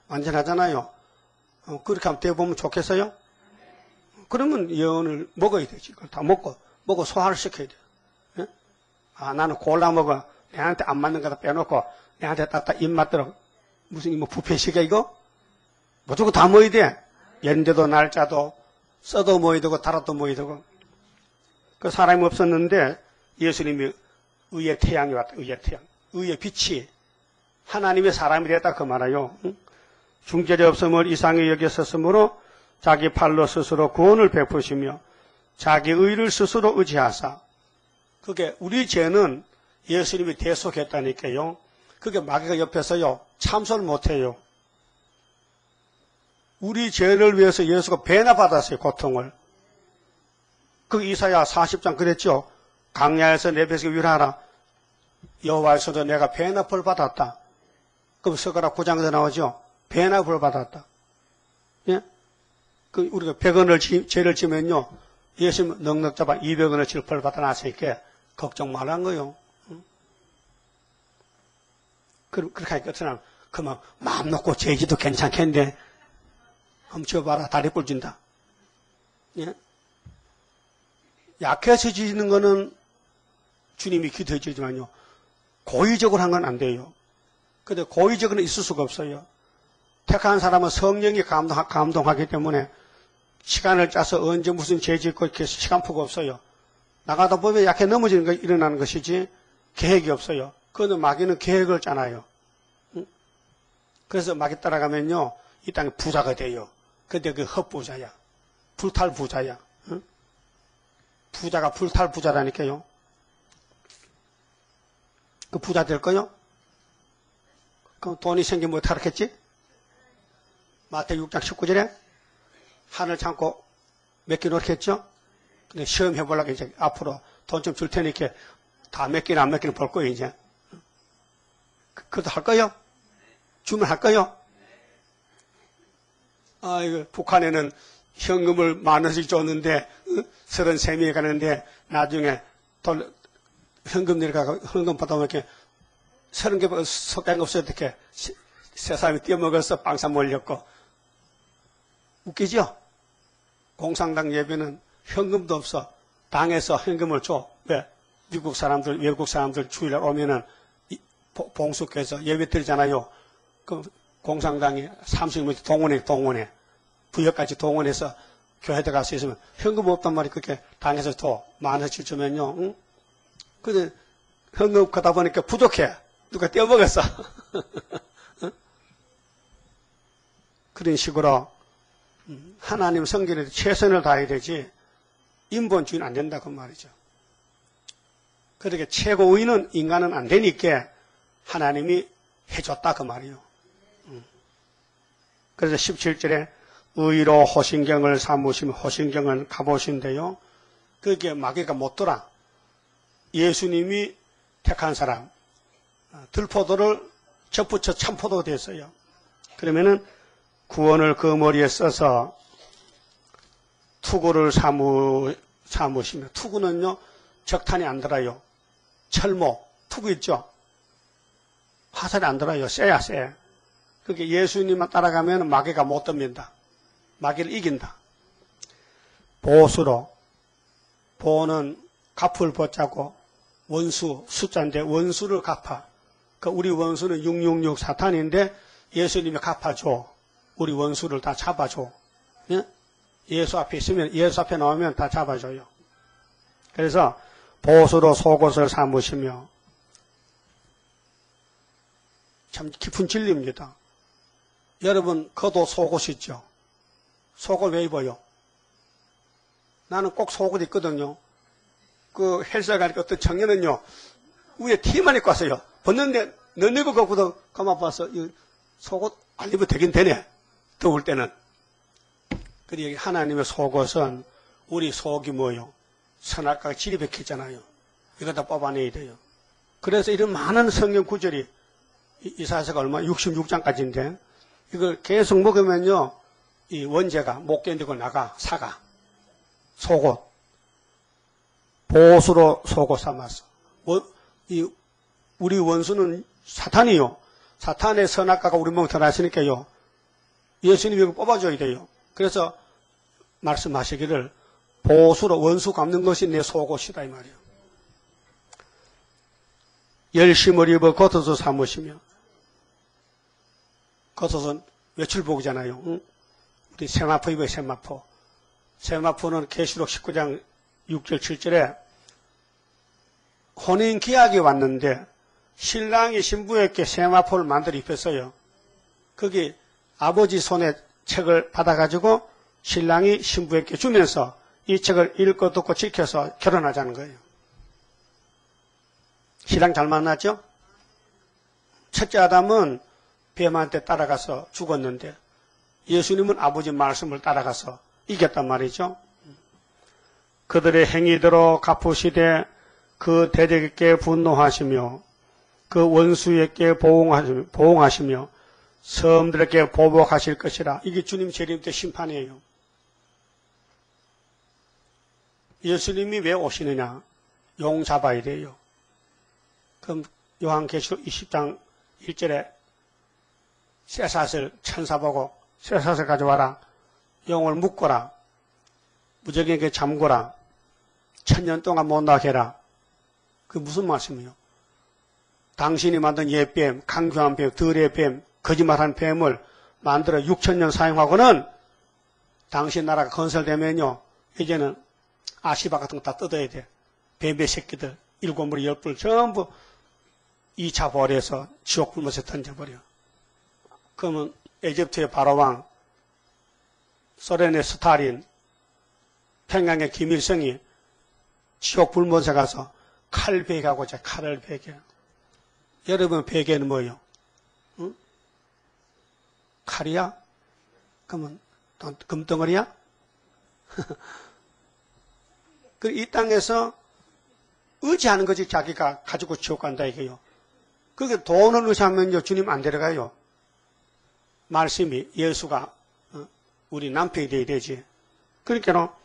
완전 하잖아요. 그렇게 하면 되보면 좋겠어요? 그러면 예언을 먹어야 되지. 그걸 다 먹고 소화를 시켜야 돼요. 응? 나는 골라 먹어. 내한테 안 맞는 거다 빼놓고 내한테 딱딱 입맛대로 무슨 부패식이야 이거? 무조건 다 먹어야 돼. 연대도 날짜도 써도 모여야 되고 달아도 모여야 되고. 그 사람이 없었는데 예수님이 의의 태양이 왔다. 의의 태양. 의의 빛이 하나님의 사람이 됐다 그 말이에요. 중절이 없음을 이상히 여겼었으므로 자기 팔로 스스로 구원을 베푸시며 자기 의를 스스로 의지하사. 그게 우리 죄는 예수님이 대속했다니까요. 그게 마귀가 옆에서요 참선을 못해요. 우리 죄를 위해서 예수가 배나 받았어요. 고통을. 그 이사야 40장 그랬죠. 강야에서 내 백성을 위로하라. 여호와에서도 내가 배나 벌 받았다. 그럼 서가라 9장에서 나오죠. 배나 벌 받았다. 예? 우리가 100원을 죄를 지면요. 예수님 넉넉 잡아 200원을 벌 받아놨으니까 걱정 말란 거요. 응? 그렇게 하니까 어쩌나 그만 마음 놓고 죄지도 괜찮겠는데 한번 지어봐라. 다리 뿔진다. 예? 약해서 지는 거는 주님이 기도해 주지만요. 고의적으로 한 건 안 돼요. 근데 고의적으로 있을 수가 없어요. 택한 사람은 성령이 감동하기 때문에 시간을 짜서 언제 무슨 죄 짓고 이렇게 시간표가 없어요. 나가다 보면 약해 넘어지는 거 일어나는 것이지 계획이 없어요. 그런데 마귀는 계획을 짜놔요. 응? 그래서 마귀 따라가면요. 이 땅에 부자가 돼요. 근데 그 헛부자야. 불탈부자야. 응? 부자가 불탈부자라니까요. 그 부자 될 거요? 그럼 돈이 생기면 뭐 타락했지? 마태복음 6장 19절에 하늘 참고 맺기 노력했죠? 근데 시험 해보려고 이제 앞으로 돈 좀 줄 테니까 다 맺기나 안 맺기는 볼 거예요, 이제. 그것도 할 거요? 주면 할 거요? 이거 북한에는 현금을 10,000원씩 줬는데 33명이 가는데 나중에 현금 내려가고 현금 받아보면 이렇게 30개 석gang 없어요. 이렇게 세 사람이 뛰어먹어서 빵사 몰렸고 웃기죠? 공산당 예배는 현금도 없어. 당에서 현금을 줘. 왜? 미국 사람들, 외국 사람들 주일날 오면은 봉숙해서 예배 드리잖아요. 그 공산당이 30명 동원해. 부역까지 동원해서 교회에 갈 수 있으면 현금 없단 말이 그렇게 당에서 더 10,000원씩 주면요. 응? 근데 현금 가다 보니까 부족해. 누가 떼어먹었어. 응? 그런 식으로 하나님 성전에 최선을 다해야 되지 인본주의는 안 된다 그 말이죠. 그렇게 최고의는 인간은 안 되니까 하나님이 해줬다 그 말이요. 그래서 17절에 의로 호신경을 삼으시면 호신경을 가보신대요. 그게 마귀가 못 돌아. 예수님이 택한 사람, 들포도를 접붙여 참포도가 됐어요. 그러면은 구원을 그 머리에 써서 투구를 삼으시며, 투구는요 적탄이 안 들어요. 철모, 투구 있죠? 화살이 안 들어요. 쎄야 쎄. 그렇게 예수님만 따라가면 마귀가 못 듭니다. 마귀를 이긴다. 보수로, 보는 갚을 보자고 원수 숫자인데 원수를 갚아. 그 우리 원수는 666 사탄인데 예수님이 갚아줘. 우리 원수를 다 잡아줘. 예? 예수 앞에 있으면, 예수 앞에 나오면 다 잡아줘요. 그래서 보수로 속옷을 삼으시며, 참 깊은 진리입니다. 여러분, 겉옷 속옷 있죠? 속옷 왜 입어요? 나는 꼭 속옷 입거든요. 그 헬스장 가니까 어떤 청년은요, 위에 티만 입고 왔어요. 벗는데, 너네고 걷고도 가만 봐서, 속옷 안 입어도 되긴 되네. 더울 때는. 그리고 하나님의 속옷은 우리 속이 뭐요? 선악과가 질이 박혔잖아요. 이거 다 뽑아내야 돼요. 그래서 이런 많은 성경 구절이 이사야서가 얼마? 66장까지인데 이걸 계속 먹으면요, 이 원죄가 못 견디고 나가, 사가. 속옷. 보수로 속옷 삼았어. 우리 원수는 사탄이요. 사탄의 선악과가 우리 몸에 들어왔으니까요. 예수님이 이걸 뽑아줘야 돼요. 그래서 말씀하시기를 보수로 원수 갚는 것이 내 속옷이다 이 말이에요. 열심을 입어 겉옷을 삼으시며, 겉옷은 외출복이잖아요. 응? 우리 세마포 입어요. 세마포. 세마포는 계시록 19장 6절 7절에 혼인 계약이 왔는데 신랑이 신부에게 세마포를 만들어 입혔어요. 거기 아버지 손에 책을 받아가지고 신랑이 신부에게 주면서 이 책을 읽고 듣고 지켜서 결혼하자는 거예요. 신랑 잘 만났죠? 첫째 아담은 뱀한테 따라가서 죽었는데 예수님은 아버지 말씀을 따라가서 이겼단 말이죠. 그들의 행위대로 갚으시되 그 대적에게 분노하시며 그 원수에게 보응하시며 섬들에게 보복하실 것이라. 이게 주님 재림 때 심판이에요. 예수님이 왜 오시느냐? 용 잡아야 돼요. 그럼 요한계시록 20장 1절에 쇠사슬 천사 보고 쇠사슬 가져와라. 용을 묶어라. 무적에게 잠궈라. 1000년 동안 못 나게 해라. 그게 무슨 말씀이에요? 당신이 만든 옛뱀, 강교한 뱀, 덜의 뱀, 거짓말한 뱀을 만들어 6000년 사용하고는 당신 나라가 건설되면요, 이제는 아시바 같은 거 다 뜯어야 돼. 뱀의 새끼들, 7무리 10불 전부 2차 벌에서 지옥 불못에 던져버려. 그러면 에집트의 바로왕, 소련의 스탈린, 평양의 김일성이 지옥 불못에 가서 칼 베개하고자 칼을 베개. 여러분 베개는 뭐예요? 응? 칼이야? 그러면 금덩어리야? 이 땅에서 의지하는 거지 자기가 가지고 지옥 간다 이게요. 그게 돈을 의지하면요 주님 안 데려가요. 말씀이 예수가 우리 남편이 돼야 되지. 그러니까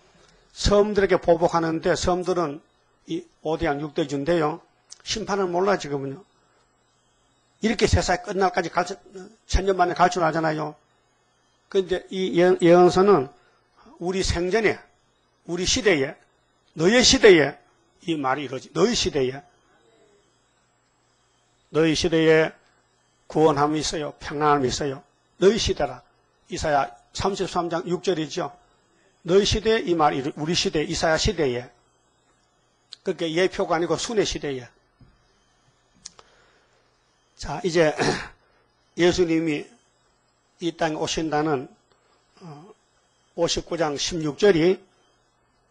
섬들에게 보복하는데 섬들은 이 5대양 6대주인데요. 심판을 몰라 지금은요. 이렇게 세상이 끝날까지 1000년 만에 갈출하잖아요. 그런데 이 예언서는 우리 생전에, 우리 시대에, 너의 시대에 이 말이 이러지. 너희 시대에 구원함이 있어요. 평안함이 있어요. 너희 시대라. 이사야 33장 6절이죠. 너희 시대에 이 말이, 우리 시대, 이사야 시대에. 그렇게 예표가 아니고 순회 시대에. 자, 이제 예수님이 이 땅에 오신다는 59장 16절이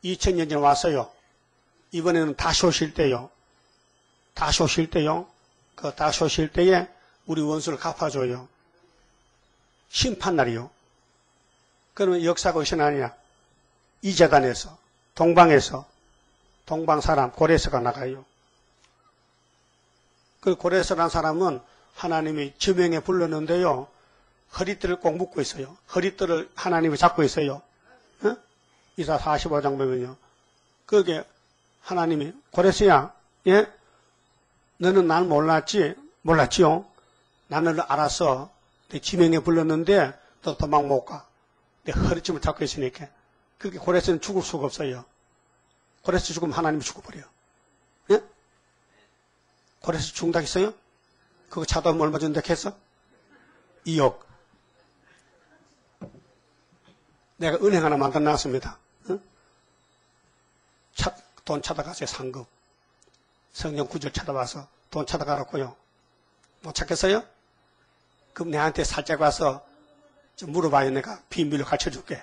2000년 전에 왔어요. 이번에는 다시 오실 때요. 다시 오실 때요. 그 다시 오실 때에 우리 원수를 갚아줘요. 심판날이요. 그러면 역사가 어디서 나느냐? 이 재단에서, 동방에서, 동방 사람, 고레서가 나가요. 그 고레스라는 사람은 하나님이 지명에 불렀는데요. 허리띠를 꼭 묶고 있어요. 허리띠를 하나님이 잡고 있어요. 어? 이사 45장 보면요. 그게 하나님이 고레스야, 예? 너는 날 몰랐지요? 나는 알았어. 내 지명에 불렀는데 너 도망 못 가. 내 허리춤을 잡고 있으니까. 그렇게 고레스는 죽을 수가 없어요. 고레스 죽으면 하나님이 죽어버려. 예? 고레스 죽는다 했어요? 그거 차도하면 얼마 준다 했어? 2억. 내가 은행 하나 만들어 놨습니다. 응? 돈 찾아가세요, 상급. 성경 구절 찾아와서 돈 찾아가라고요. 못 찾겠어요? 그럼 내한테 살짝 와서 좀 물어봐요. 내가 비밀로 가르쳐 줄게.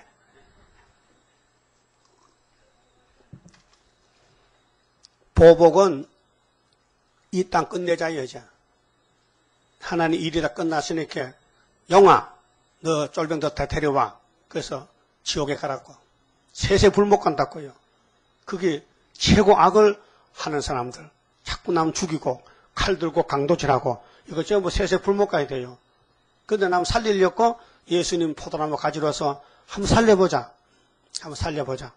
보복은 이 땅 끝내자요, 이제. 하나님 일이 다 끝났으니까, 영아, 너 쫄병들 다 데려와. 그래서 지옥에 가라고. 세세 불못 간다고요. 그게 최고 악을 하는 사람들. 자꾸 남 죽이고, 칼 들고 강도질하고, 이거 전부 세세 불못 가야 돼요. 근데 남 살리려고 예수님 포도나무 가지러 와서 한번 살려보자. 한번 살려보자.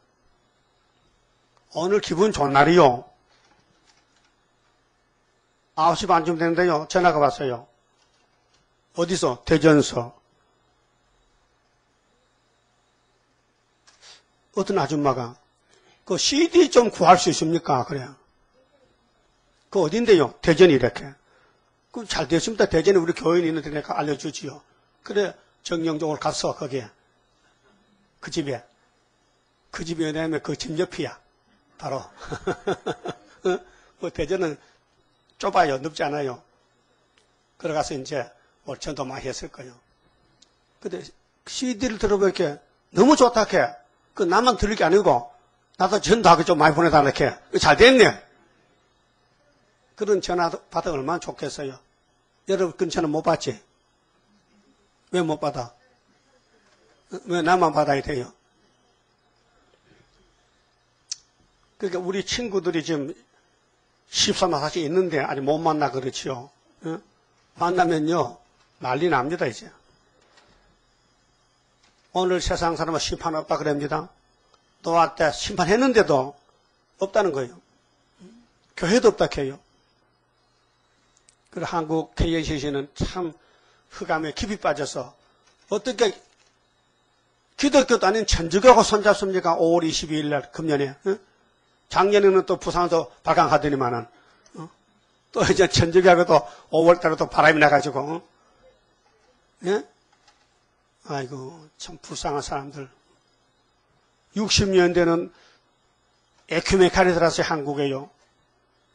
오늘 기분 좋은 날이요. 9시 반쯤 되는데요. 전화가 왔어요. 어디서? 대전서. 어떤 아줌마가 그 CD 좀 구할 수 있습니까? 그래요. 그 어딘데요? 대전이 이렇게. 그 잘 됐습니다. 대전에 우리 교인이 있는데 내가 알려주지요. 그래 정영종을 갔어 거기에. 그 집에. 그 집이 왜냐면 그 집 옆이야. 바로. 뭐 대전은 좁아요. 넓지 않아요. 들어가서 이제 전도 많이 했을 거예요. 근데 CD를 들어보니까 너무 좋다 해. 그 나만 들을 게 아니고 나도 전도하고 좀 많이 보내달라 해. 잘 됐네. 그런 전화 받아 얼마나 좋겠어요. 여러분 그런 전화 못 받지? 왜 못 받아? 왜 나만 받아야 돼요? 그러니까 우리 친구들이 지금 13만 4씩 있는데 아직 못 만나 그렇지요. 어? 만나면요 난리 납니다 이제. 오늘 세상 사람은 심판 없다 그럽니다. 노아 때 심판했는데도 없다는 거예요. 교회도 없다 해요. 그리고 한국 KNCC는 참 흑암에 깊이 빠져서 어떻게 기독교도 아닌 천주교하고 손잡습니까? 5월 22일 날 금년에. 어? 작년에는 또 부산에서 발광하더니만은 또 이제 천주교하고도 5월 달에 또 바람이 나가지고 예? 아이고 참 불쌍한 사람들. 60년대는 에큐메칼이 들어왔어요. 한국에요.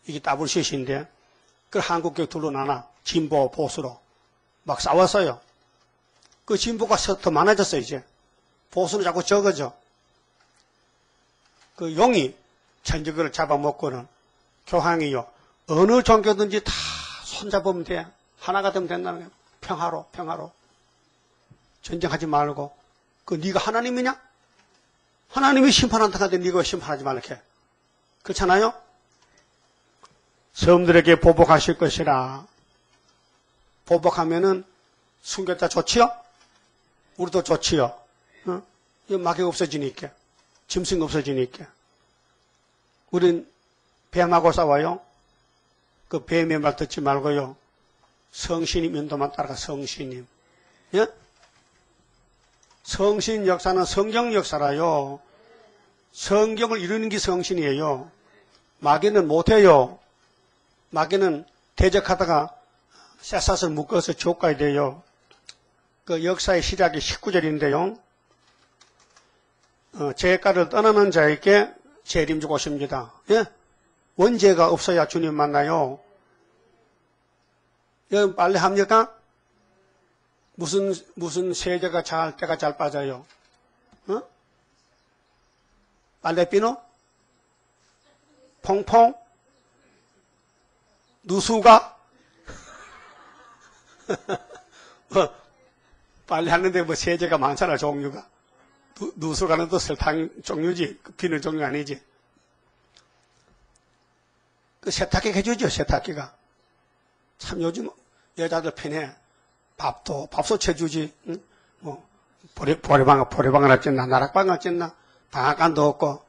이게 WCC인데 그 한국교 둘로 나눠 진보 보수로 막 싸웠어요. 그 진보가 더 많아졌어요. 이제 보수는 자꾸 적어져. 그 용이 천주교를 잡아먹고는 교황이요. 어느 종교든지 다 손잡으면 돼. 하나가 되면 된다는 거예요. 평화로. 전쟁하지 말고. 그 네가 하나님이냐? 하나님이 심판한다 하는데 네가 심판하지 말라 해. 그렇잖아요? 섬들에게 보복하실 것이라. 보복하면은 순교자 좋지요? 우리도 좋지요? 어? 마귀가 없어지니까. 짐승 없어지니까. 우린 뱀하고 싸워요. 그 뱀의 말 듣지 말고요. 성신님 인도만 따라가 성신님. 예? 성신 역사는 성경 역사라요. 성경을 이루는 게 성신이에요. 마귀는 못해요. 마귀는 대적하다가 쇠사슬 묶어서 지옥 가야 돼요. 그 역사의 시작이 19절인데요. 죄가를 떠나는 자에게 재림 주고 오십니다. 예? 원죄가 없어야 주님 만나요. 여러분 빨래 합니까? 무슨 세제가 때가 잘 빠져요? 어? 빨래 비누? 퐁퐁? 누수가? 빨래 하는데 뭐 세제가 많잖아 종류가. 누수가는 또 설탕 종류지 비누 종류 아니지. 그 세탁기 해주죠 세탁기가. 참 요즘 여자들 편해. 밥솥 채주지. 응? 뭐 보리방을 어쨌나 나락방을 어쨌나 방앗간도 없고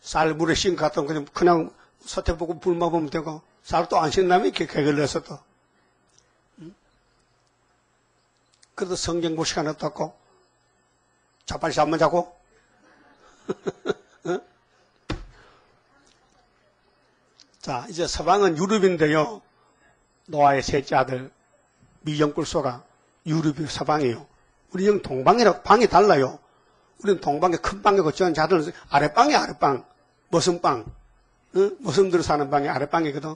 쌀 물에 싱 같은 거 그냥 솥에 보고 불만 보면 되고 쌀도 안 씻나면 이렇게 개걸려서 또. 응? 그래도 성경 볼 시간 없다고 자빨리 잠만 자고. 응? 자, 이제 서방은 유럽인데요. 노아의 셋째 아들 미영불소가 유럽이 서방이에요. 우리는 동방이라고 방이 달라요. 우리는 동방에 큰 방이고 전 자들은 아랫방이 아랫방. 무슨 방? 응? 무슨들 사는 방이 아랫방이거든.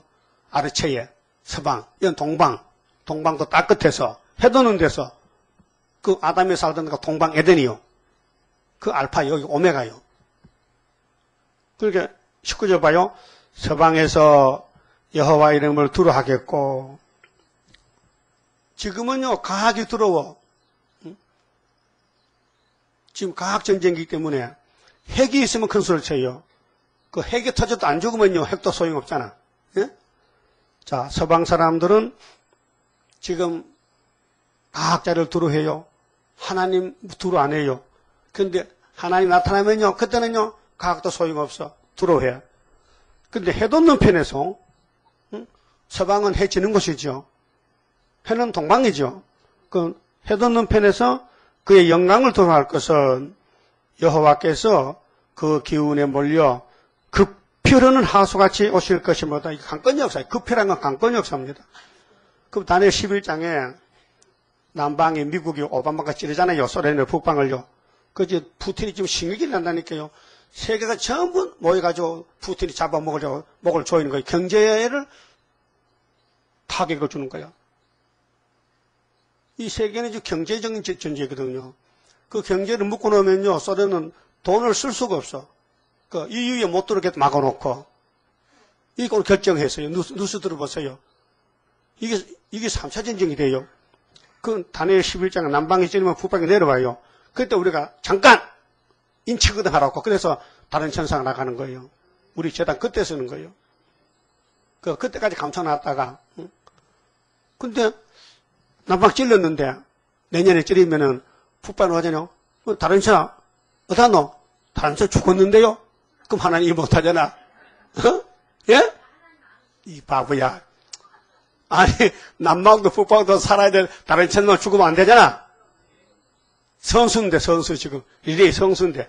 아래체에 서방. 이건 동방. 동방도 딱 끝에서 해도는 데서 그 아담이 살던 데가 동방 에덴이요. 그 알파 여기 오메가요. 그러니까 19절 봐요. 서방에서 여호와 이름을 두려하겠고 지금은요 과학이 두려워. 지금 과학 전쟁이기 때문에 핵이 있으면 큰 소리를 쳐요. 그 핵이 터져도 안 죽으면요 핵도 소용없잖아. 예? 자, 서방 사람들은 지금 과학자를 두려해요. 하나님 두려 안 해요. 근데 하나님 나타나면요 그때는요 과학도 소용없어. 두려해. 근데 해 돋는 편에서 서방은 해 지는 곳이죠. 해는 동방이죠. 그 해 돋는 편에서 그의 영광을 도할 것은 여호와께서 그 기운에 몰려 급히 흐르는 하수같이 오실 것이므로다. 이게 강권 역사예요. 급히란 건 강권 역사입니다. 그럼 다니엘 11장에 남방이 미국이 오바마가 찌르잖아요. 소련의 북방을요. 그지 푸틴이 지금 신경이 난다니까요. 세계가 전부 모여가지고 푸틴이 잡아먹으려고 목을 조이는 거예요. 경제를 타격을 주는 거예요. 이 세계는 이제 경제적인 전쟁이거든요. 그 경제를 묶어 놓으면요, 소련은 돈을 쓸 수가 없어. 그 EU에 못 들어오게 막아놓고 이걸 결정했어요. 뉴스 들어보세요. 이게 3차 전쟁이 돼요. 그 다니엘 11장 남방이 찌르면 북방이 내려와요. 그때 우리가 잠깐 인치거든 하라고. 그래서 다른 천사가 나가는 거예요. 우리 재단 그때 쓰는 거예요. 그때까지 감춰놨다가. 근데 남방 찔렀는데 내년에 찔리면은 북방은 하잖아요. 다른 천사 어디다 놓? 다른 천사 죽었는데요? 그럼 하나님이 못하잖아. 어? 예? 이 바보야. 아니 남방도 북방도 살아야 될 다른 천사 죽으면 안 되잖아. 성수인데 성수 지금 릴레이 성수인데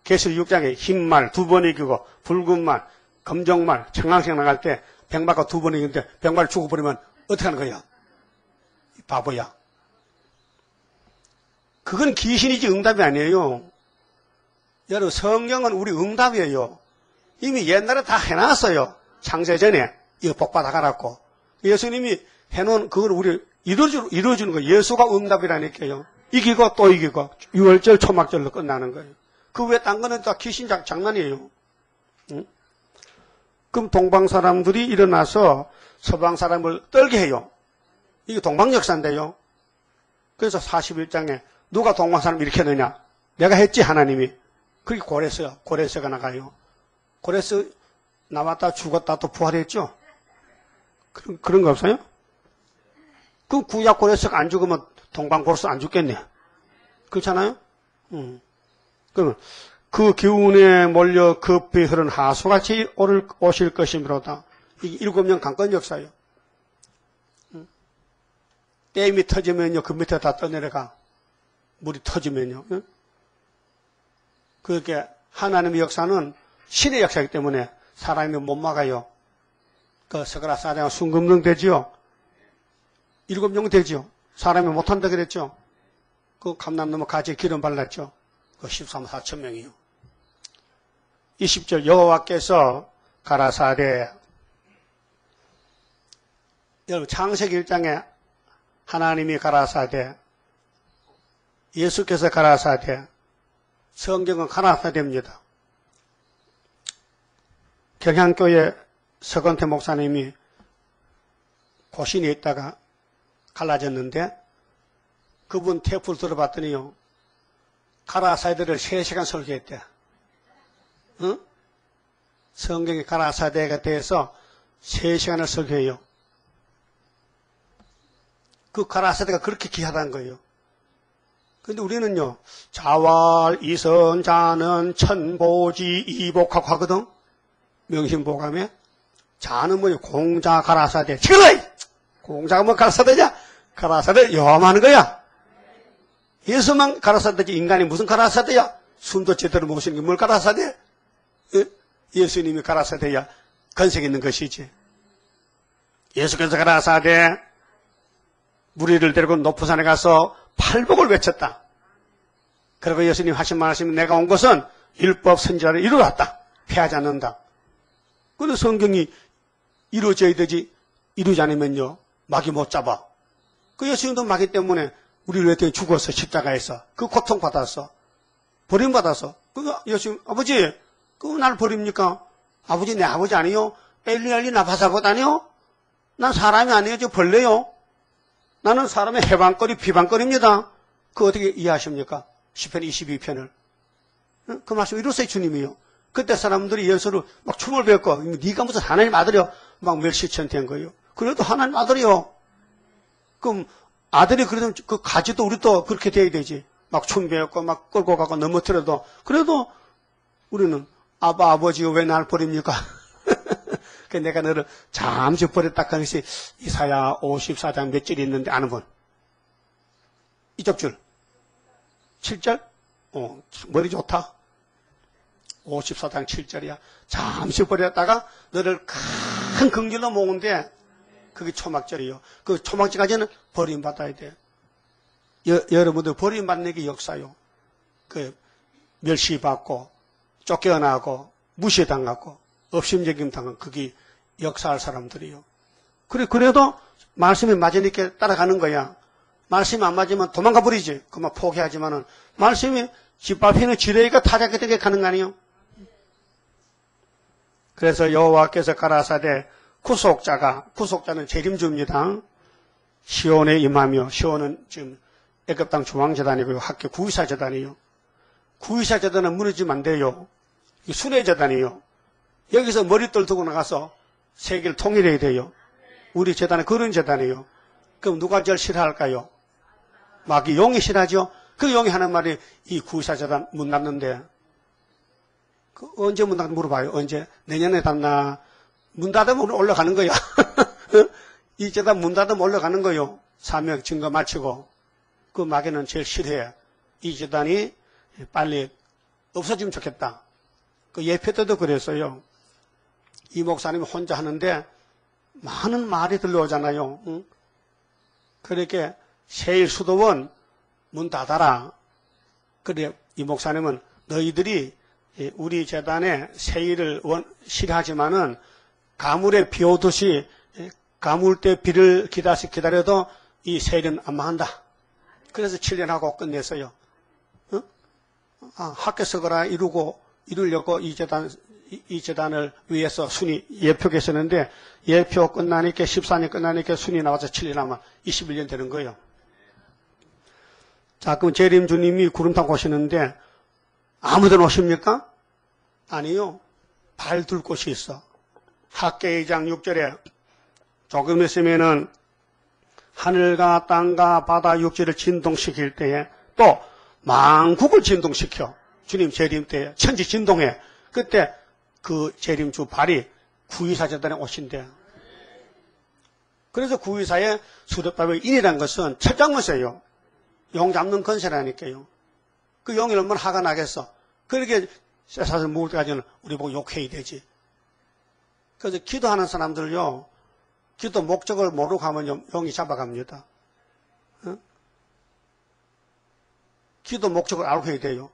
계시록 6장에 흰말 2번 이기고 붉은 말 검정말 청강색 나갈 때 병마가 2번 이기는데 병마를 죽어버리면 어떻게 하는 거야? 이 바보야. 그건 귀신이지 응답이 아니에요. 여러분 성경은 우리 응답이에요. 이미 옛날에 다 해놨어요. 창세전에 이거 복 받아가라고. 예수님이 해놓은 그걸 우리 이루어주는 거예요. 예수가 응답이라니까요. 이기고 또 이기고 6월절 초막절로 끝나는 거예요. 그 외에 딴 거는 다 귀신 장난이에요. 응? 그럼 동방 사람들이 일어나서 서방 사람을 떨게 해요. 이게 동방 역사인데요. 그래서 41장에 누가 동방 사람 일으켰느냐? 내가 했지 하나님이. 그게 고레스가 나가요. 고레스 나왔다 죽었다 또 부활했죠. 그런 거 없어요? 그럼 구약 고레스가 안 죽으면 동방 고레스 안 죽겠네. 그렇잖아요? 그러면 그 기운에 몰려 급히 흐른 하수같이 오실 것이므로다. 이게 7년 강권 역사예요. 댐이 터지면요, 그 밑에 다 떠내려가. 물이 터지면요. 그렇게 하나님의 역사는 신의 역사이기 때문에 사람이 못 막아요. 그 스가랴 순금령 되지요. 7년 되지요. 사람이 못한다 그랬죠. 그 감람 넘어 가지에 기름 발랐죠. 그 13만 4천 명이요. 20절 여호와께서 가라사대. 여러분 창세기 1장에 하나님이 가라사대, 예수께서 가라사대, 성경은 가라사대입니다. 경향교회 서건태 목사님이 고신에 있다가 갈라졌는데 그분 테이프를 들어봤더니요. 가라사대를 3시간 설교했대. 응? 성경이 가라사대가 대해서 3시간을 설교해요. 그 가라사대가 그렇게 귀하다는 거예요. 근데 우리는요, 자왈 이선자는 천보지 이복하고 하거든. 명심보감에. 자는 뭐예요? 공자 가라사대. 지금 공자가 뭐 가라사대냐? 가라사대 요함하는 거야. 예수만 가라사대지 인간이 무슨 가라사대야? 숨도 제대로 못 쉬는 게 뭘 가라사대? 예수님이 가라사대야 건색 있는 것이지. 예수께서 가라사대 무리를 데리고 높은 산에 가서 팔복을 외쳤다. 그리고 예수님 하신 말씀이 내가 온 것은 율법 선지자를 이루러 왔다. 패하지 않는다. 그런데 성경이 이루어져야 되지 이루지 않으면요 마귀 못 잡아. 그 예수님도 마귀 때문에 우리를 위해 죽었어. 십자가에서. 그 고통받았어. 버림받았어. 그 예수님 아버지 그거 날 버립니까? 아버지 내 아버지 아니요? 엘리 나바사봇 아니요? 난 사람이 아니에요. 저 벌레요. 나는 사람의 해방거리 비방거리입니다. 그거 어떻게 이해하십니까? 시편 22편을. 그 말씀 이루세요 주님이요. 그때 사람들이 예수를 막 춤을 배웠고 네가 무슨 하나님 아들이요? 막 멸시천 된 거예요. 그래도 하나님 아들이요. 그럼 아들이 그러면 그 가지도 우리도 그렇게 돼야 되지. 막 춤 배웠고 막 끌고 가고 넘어뜨려도 그래도 우리는 아버지요 왜 날 버립니까? 내가 너를 잠시 버렸다 하는 것이 이사야 54장 몇 절이 있는데 아는 분? 이쪽 줄 7절? 머리 좋다. 54장 7절이야. 잠시 버렸다가 너를 큰 긍휼로 모은데 그게 초막절이요. 그 초막절까지는 버림받아야 돼. 여러분들 버림받는 게 역사요. 그 멸시받고 쫓겨나고 무시당하고 업심여김 당한 그게 역사할 사람들이요. 그래도 말씀이 맞으니까 따라가는 거야. 말씀이 안 맞으면 도망가 버리지. 그만 포기하지만은 말씀이 짓밟히는 지뢰가 타작되게 가는 거 아니에요? 그래서 여호와께서 가라사대 구속자는 재림주입니다. 시온에 임하며 시온은 지금 애굽 땅 중앙재단이고요. 학교 구의사재단이에요. 구의사재단은 무너지면 안 돼요. 순회재단이에요. 여기서 머리떨 두고 나가서 세계를 통일해야 돼요. 우리 재단은 그런 재단이에요. 그럼 누가 제일 싫어할까요? 마귀 용이 싫어하죠. 그 용이 하는 말이 이 구의사재단 문 닫는데 그 언제 문 닫나 물어봐요. 언제? 내년에 닫나? 문 닫으면 올라가는 거야. 이 재단 문 닫으면 올라가는 거요. 사명 증거 마치고. 그 마귀는 제일 싫어해. 이 재단이 빨리 없어지면 좋겠다. 그 예표 때도 그랬어요. 이 목사님이 혼자 하는데 많은 말이 들려오잖아요. 응? 그렇게 세일 수도원 문 닫아라. 그래 이 목사님은 너희들이 우리 재단에 세일을 싫어하지만은 가물에 비 오듯이 가물 때 비를 기다려도 이 세일은 안 망한다. 그래서 7년 하고 끝냈어요. 응? 학교 서거라 이루려고 이 재단을 위해서 순위 예표 계셨는데 예표 끝나니까 14년 끝나니까 순위 나와서 7년 하면 21년 되는 거예요. 자, 그럼 재림주님이 구름타고 오시는데 아무데나 오십니까? 아니요. 발 둘 곳이 있어. 학계 2장 6절에 조금 있으면은 하늘과 땅과 바다 육지를 진동시킬 때에 또 만국을 진동시켜. 주님 재림 때 천지 진동해. 그때 그 재림주 발이 구의사재단에 오신대. 그래서 구의사의 수렵밥의 인이라는 것은 철장문세요. 용 잡는 건세라니까요. 그 용이 얼마나 화가 나겠어. 그렇게 쇠사슬 먹을 때까지는 우리 보고 욕해야 되지. 그래서 기도하는 사람들요. 기도 목적을 모르고 하면 용이 잡아갑니다. 어? 기도 목적을 알고 해야 돼요.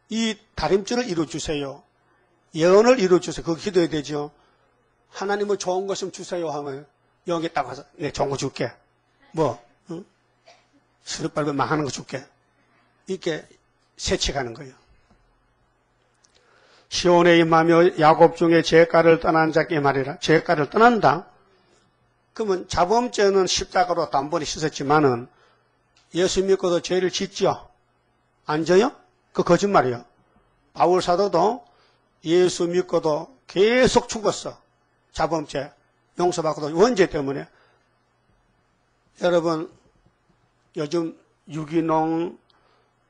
이 다림줄을 이루어주세요. 예언을 이루어주세요. 그거 기도해야 되죠. 하나님은 좋은 것 좀 주세요 하면 여기 딱 와서 내 좋은 거 줄게. 뭐 응? 수렵밟으면 망하는 거 줄게. 이렇게 세치가는 거예요. 시온에 임하며 야곱 중에 죄가를 떠난 자께 말이라. 죄가를 떠난다. 그러면 자범죄는 십자가로 단번에 씻었지만은 예수 믿고도 죄를 짓죠. 안 져요? 그 거짓말이에요. 바울 사도도 예수 믿고도 계속 죽었어. 자범죄 용서받고도 원죄 때문에. 여러분 요즘 유기농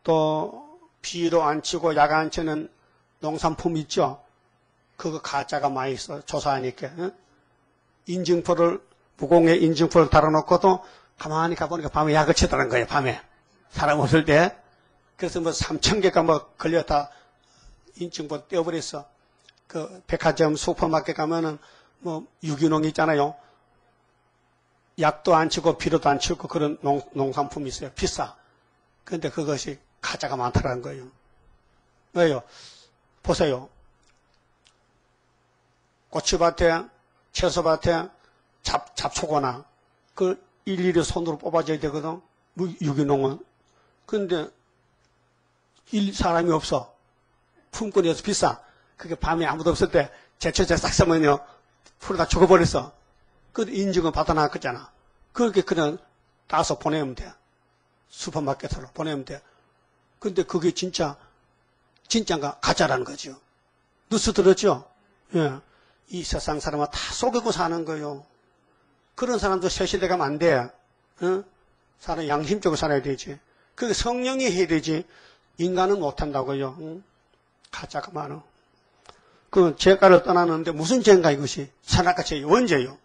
또 비료 안 치고 약 안 치는 농산품 있죠? 그거 가짜가 많이 있어. 조사하니까. 응? 인증표를, 무공의 인증표를 달아놓고도 가만히 가보니까 밤에 약을 치더라는 거예요, 밤에. 사람 없을 때. 그래서 뭐 3,000개가 뭐 걸렸다 인증표 떼어버렸어. 그 백화점, 슈퍼마켓 가면은 뭐 유기농 있잖아요. 약도 안 치고 비료도 안 치고 그런 농산품이 있어요. 비싸. 그런데 그것이 가짜가 많다는 거예요. 왜요? 보세요. 고추밭에, 채소밭에 잡초거나 그 일일이 손으로 뽑아줘야 되거든. 유기농은. 그런데 사람이 없어. 품꾼이어서 비싸. 그게 밤에 아무도 없을 때 제초제 싹 쓰면요. 풀어다 죽어버렸어. 그 인증은 받아놨겠잖아. 그렇게 그냥 따서 보내면 돼. 슈퍼마켓으로 보내면 돼. 근데 그게 진짜인가 가짜라는 거죠. 뉴스 들었죠? 예. 이 세상 사람은 다 속이고 사는 거예요. 그런 사람도 세시대 가면 안 돼. 어? 사람 양심적으로 살아야 되지. 그게 성령이 해야 되지. 인간은 못한다고요. 응? 가짜가 많아. 그 죄가를 떠나는데 무슨 죄인가 이것이? 선악과 죄, 원죄요.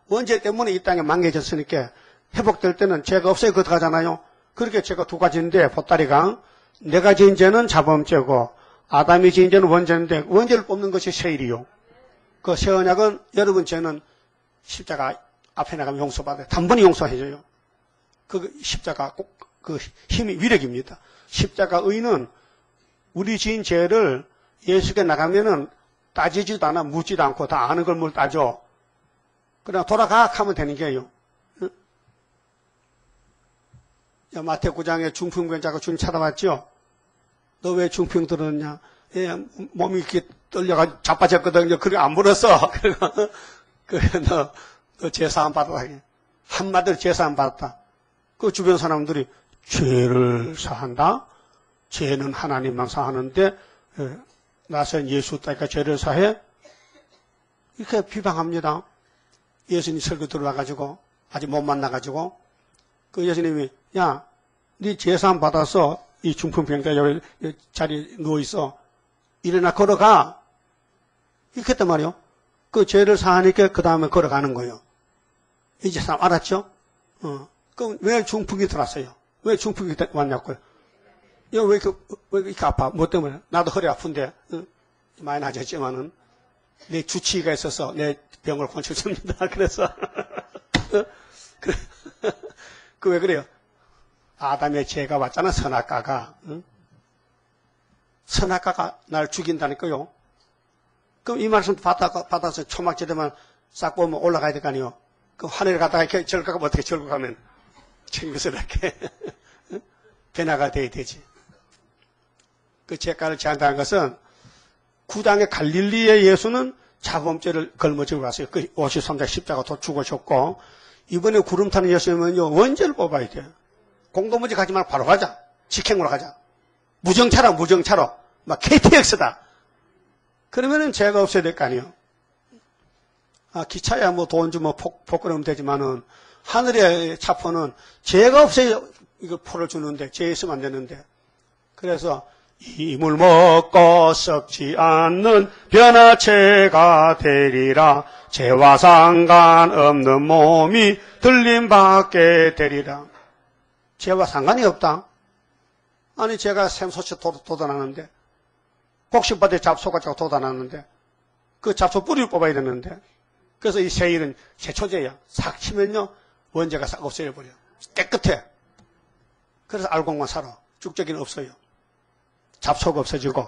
원죄 때문에 이 땅에 망개졌으니까 회복될 때는 죄가 없어야 그거 가잖아요. 그렇게 죄가 두 가지인데 보따리가 내가 지은 죄는 자범죄고 아담이 지은 죄는 원죄인데 원죄를 뽑는 것이 세일이요. 그 새 언약은 여러분 죄는 십자가 앞에 나가면 용서받아요. 단번에 용서해줘요. 그 십자가 꼭 그 힘이 위력입니다. 십자가 의는 우리 지은 죄를 예수께 나가면은 따지지도 않아 묻지도 않고 다 아는 걸 뭘 따져. 그냥 돌아가 하면 되는 게요. 마태오 9장에 중풍병자가 주님 찾아왔죠. 너 왜 중풍 들었냐? 예, 몸이 이렇게 떨려가지고 자빠졌거든요. 그래 안 물었어. 그래 너 제사함 받았다. 한마디로 제사함 받았다. 그 주변 사람들이 죄를 사한다. 죄는 하나님만 사하는데 나선 예수 따니까 죄를 사해? 이렇게 비방합니다. 예수님 설교 들어와가지고 아직 못 만나가지고 그 예수님이 야, 네 제사함 받아서 이 중풍병자 여기 자리에 누워있어. 일어나 걸어가. 이렇게 했단 말이요. 그 죄를 사하니까 그 다음에 걸어가는 거예요. 이제 사람 알았죠? 그럼 왜 중풍이 들어왔어요? 왜 중풍이 왔냐고요? 왜 이렇게 아파? 뭐 때문에? 나도 허리 아픈데, 많이 나아졌지만은, 내 주치의가 있어서 내 병을 고쳐줍니다. 그래서, 그 왜 그래요? 아담의 죄가 왔잖아, 선악과가. 선악과가 날 죽인다니까요. 그럼 이 말씀 받아서 초막절에만 싹 보면 올라가야 될 거 아니에요. 그 하늘에 가다가 이렇게 절가가 어떻게 절고 가면 챙겨서 이렇게 변화가 돼야 되지. 그 죄가를 제한다는 것은 구당의 갈릴리의 예수는 자범죄를 걸머지고 갔어요. 그 53장 십자가 도 죽으셨고 이번에 구름 타는 예수님은요 원죄를 뽑아야 돼요. 공동무지 가지 말고 바로 가자. 직행으로 가자. 무정차로 막 KTX다. 그러면은 죄가 없어야 될 거 아니에요. 기차야 뭐 돈 주면 복권하면 되지만은 하늘의 차포는 죄가 없어야 이거 포를 주는데 죄 있으면 안 되는데. 그래서 이물 먹고 썩지 않는 변화체가 되리라. 죄와 상관없는 몸이 들림받게 되리라. 죄와 상관이 없다. 아니 제가 샘솟이 돋아나는데 곡식밭에 잡초가 돋아나는데 그 잡초 뿌리를 뽑아야 되는데 그래서 이 세일은 제초제야. 싹 치면요 원죄가 싹 없어져 버려. 깨끗해. 그래서 알곡만 살아. 쭉저기는 없어요. 잡초가 없어지고.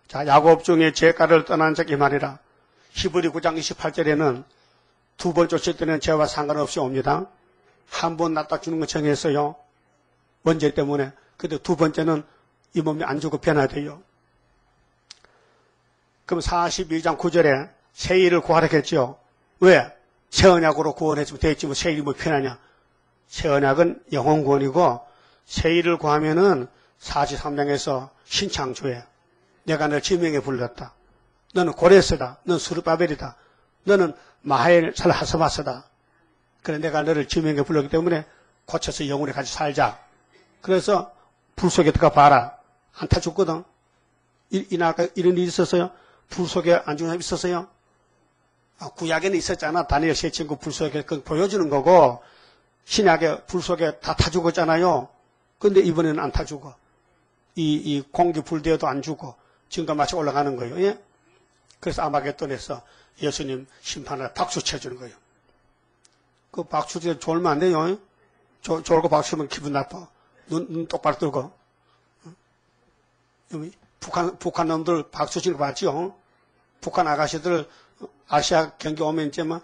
자, 야곱 중에 죄가를 떠난 적 이 말이라. 히브리 9장 28절에는 두 번 쫓을 때는 죄와 상관없이 옵니다. 한 번 낫다 주는 거 정했어요. 원죄 때문에. 근데 두 번째는 이 몸이 안 죽고 변화돼요. 그럼 42장 9절에 세일을 구하라 했죠. 왜? 새 언약으로 구원해주면 되겠지 뭐 세일이 뭐 편하냐. 새 언약은 영혼 구원이고 세일을 구하면은 43장에서 신창조에 내가 널 지명에 불렀다. 너는 고레스다. 너는 수르바벨이다. 너는 마헬 살하스바스다. 그래 내가 너를 지명에 불렀기 때문에 고쳐서 영원히 같이 살자. 그래서 불 속에 들어가 봐라. 안 타 죽거든. 이런 일이 있었어요? 불 속에 안 죽는 사람이 있었어요? 구약에는 있었잖아. 다니엘 세 친구 불 속에 그걸 보여주는 거고, 신약에 불 속에 다 타 죽었잖아요. 근데 이번에는 안 타 죽어. 이 공기 불대어도 안 죽어. 지금과 마치 올라가는 거예요. 예? 그래서 아마겟돈에서 예수님 심판을 박수 쳐주는 거예요. 그 박수 치면 졸면 안 돼요. 졸고 박수 치면 기분 나빠. 눈 똑바로 뜨고. 북한 놈들 박수 치는 거 봤죠? 북한 아가씨들 아시아 경기 오면 이제 막,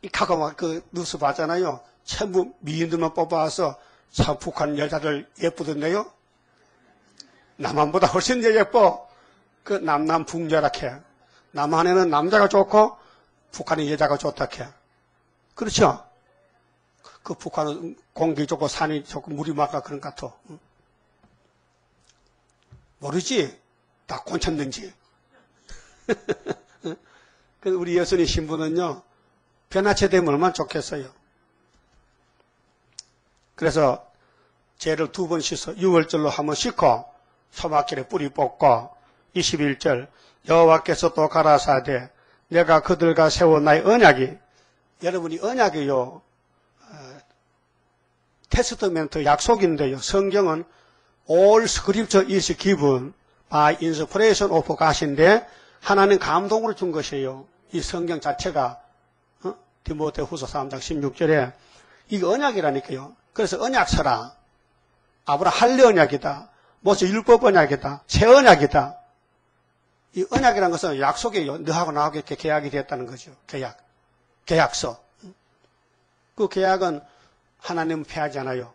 이카가 막 그 뉴스 봤잖아요. 전부 미인들만 뽑아와서 참 북한 여자들 예쁘던데요? 남한보다 훨씬 예뻐. 그 남북여락해. 남한에는 남자가 좋고 북한은 여자가 좋다 해. 그렇죠? 그 북한은 공기 좋고 산이 좋고 물이 맑아 그런 것 같아. 모르지? 다 꼰쳤는지. 우리 예수님 신부는요, 변화체 되면 얼마나 좋겠어요. 그래서 죄를 2번 씻어 6월절로 한번 씻고 소막길에 뿌리 뽑고 21절 여호와께서 또 가라사대 내가 그들과 세워 나의 언약이 여러분이 언약이요 테스트멘트 약속인데요. 성경은 all scripture is given by inspiration of God인데 하나님 감동으로 준 것이에요. 이 성경 자체가 디모데후서 3장 16절에 이게 언약이라니까요. 그래서 언약서라. 아브라 할례 언약이다. 모세 율법 언약이다. 새 언약이다. 이 언약이라는 것은 약속이에요. 너하고 나하고 이렇게 계약이 됐다는 거죠. 계약서. 그 계약은 하나님은 패하잖아요.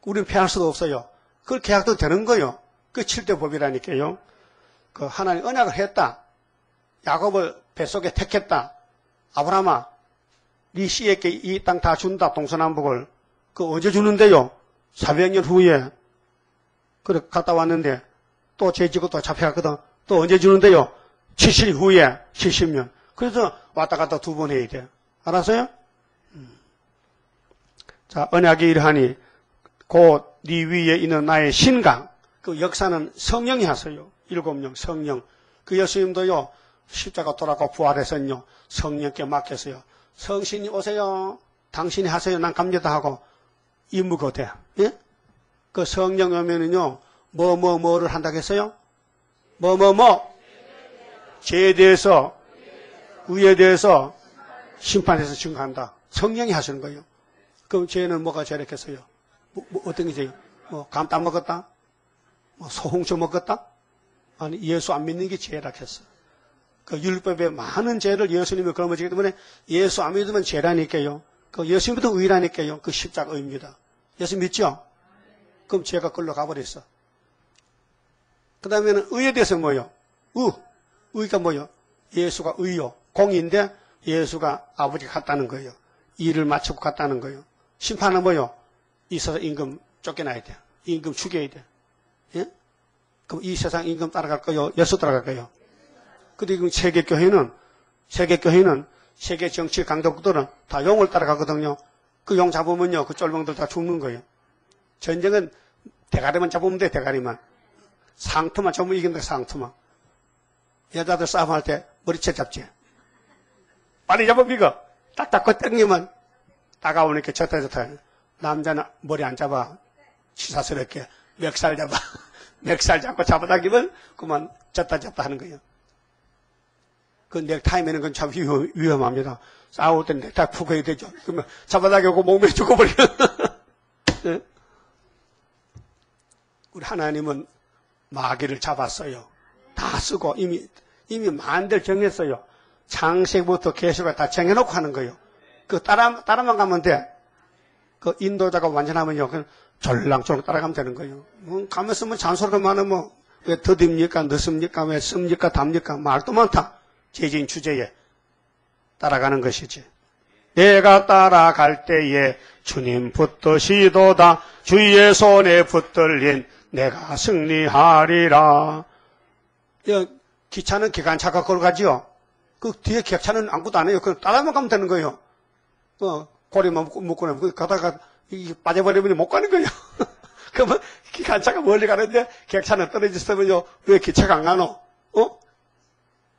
우리는 패할 수도 없어요. 그걸 계약도 되는 거예요. 그 7대 법이라니까요. 그 하나님 언약을 했다. 야곱을 뱃속에 택했다. 아브라함아, 네 씨에게 이 땅 다 준다. 동서남북을. 그 언제 주는데요? 400년 후에. 그래 갔다 왔는데 또 죄지고 또 잡혀갔거든. 또 언제 주는데요? 70년 후에. 70년. 그래서 왔다 갔다 2번 해야 돼. 알았어요? 자, 언약이 이러하니 곧 네 위에 있는 나의 신강. 그 역사는 성령이 하세요. 7명 성령. 그 예수님도요. 십자가 돌아가고 부활해서요. 성령께 맡겼어요. 성신이 오세요. 당신이 하세요. 난 갑니다 하고 임무거대. 예? 그 성령 오면은요. 뭐를 한다고 했어요? 죄에 대해서 의에 대해서 심판해서 증거한다. 성령이 하시는 거예요. 그럼 죄는 뭐가 죄랬겠어요? 어떤 게 죄예요? 감 따먹었다? 소홍초 먹었다? 아니 예수 안 믿는 게 죄라 했어. 그 율법에 많은 죄를 예수님이 걸어지기 때문에 예수 안 믿으면 죄라니까요. 그 예수 믿으면 의라니까요. 그 십자가 의입니다. 예수 믿죠? 그럼 죄가 끌러 가버렸어. 그 다음에는 의에 대해서 뭐요? 의가 뭐요? 예수가 의요. 공인데 예수가 아버지 같다는 거예요. 일을 마치고 갔다는 거예요. 심판은 뭐요? 있어서 임금 쫓겨나야 돼. 임금 죽여야 돼. 예? 그럼 이 세상 임금 따라갈 거요? 예수 따라갈 거요? 근데 지금 세계교회는 세계 정치 강독들은 다 용을 따라가거든요. 그 용 잡으면요. 그 쫄병들 다 죽는 거예요. 전쟁은 대가리만 잡으면 돼. 대가리만. 상투만 잡으면 이긴다. 상투만. 여자들 싸움할 때 머리채 잡지. 빨리 잡으면 이거. 딱 잡고 땡기면 다가오니까 좋다. 남자는 머리 안 잡아. 치사스럽게 멱살 잡아. 멱살 잡고 잡아당기면 그만 졌다 하는 거예요. 그 넥타이 매는 건 참 위험합니다. 싸울 때 넥타이 푹 해야 되죠. 그러면 잡아당기고 몸에 죽어버려. 네? 우리 하나님은 마귀를 잡았어요. 다 쓰고 이미 만들 정했어요. 창세기부터 계시가 다 정해놓고 하는 거예요. 그 따라만 가면 돼. 그 인도자가 완전하면요. 그냥 졸랑졸랑 따라가면 되는 거예요. 가면서 잔소리가 많으면 왜 더딥니까? 늦습니까? 왜 씁니까? 답니까? 말도 많다. 제지인 주제에 따라가는 것이지. 내가 따라갈 때에 주님 붙드시도다. 주의 손에 붙들린 내가 승리하리라. 기차는 기관차가 걸어가지요. 그 뒤에 기차는 아무것도 안 해요. 그냥 따라만 가면 되는 거예요. 고리만 묶고 가다가 이 빠져버리면 못 가는 거예요. 그러면 기관차가 멀리 가는데 객차는 떨어졌으면요. 왜 기차가 안 가노?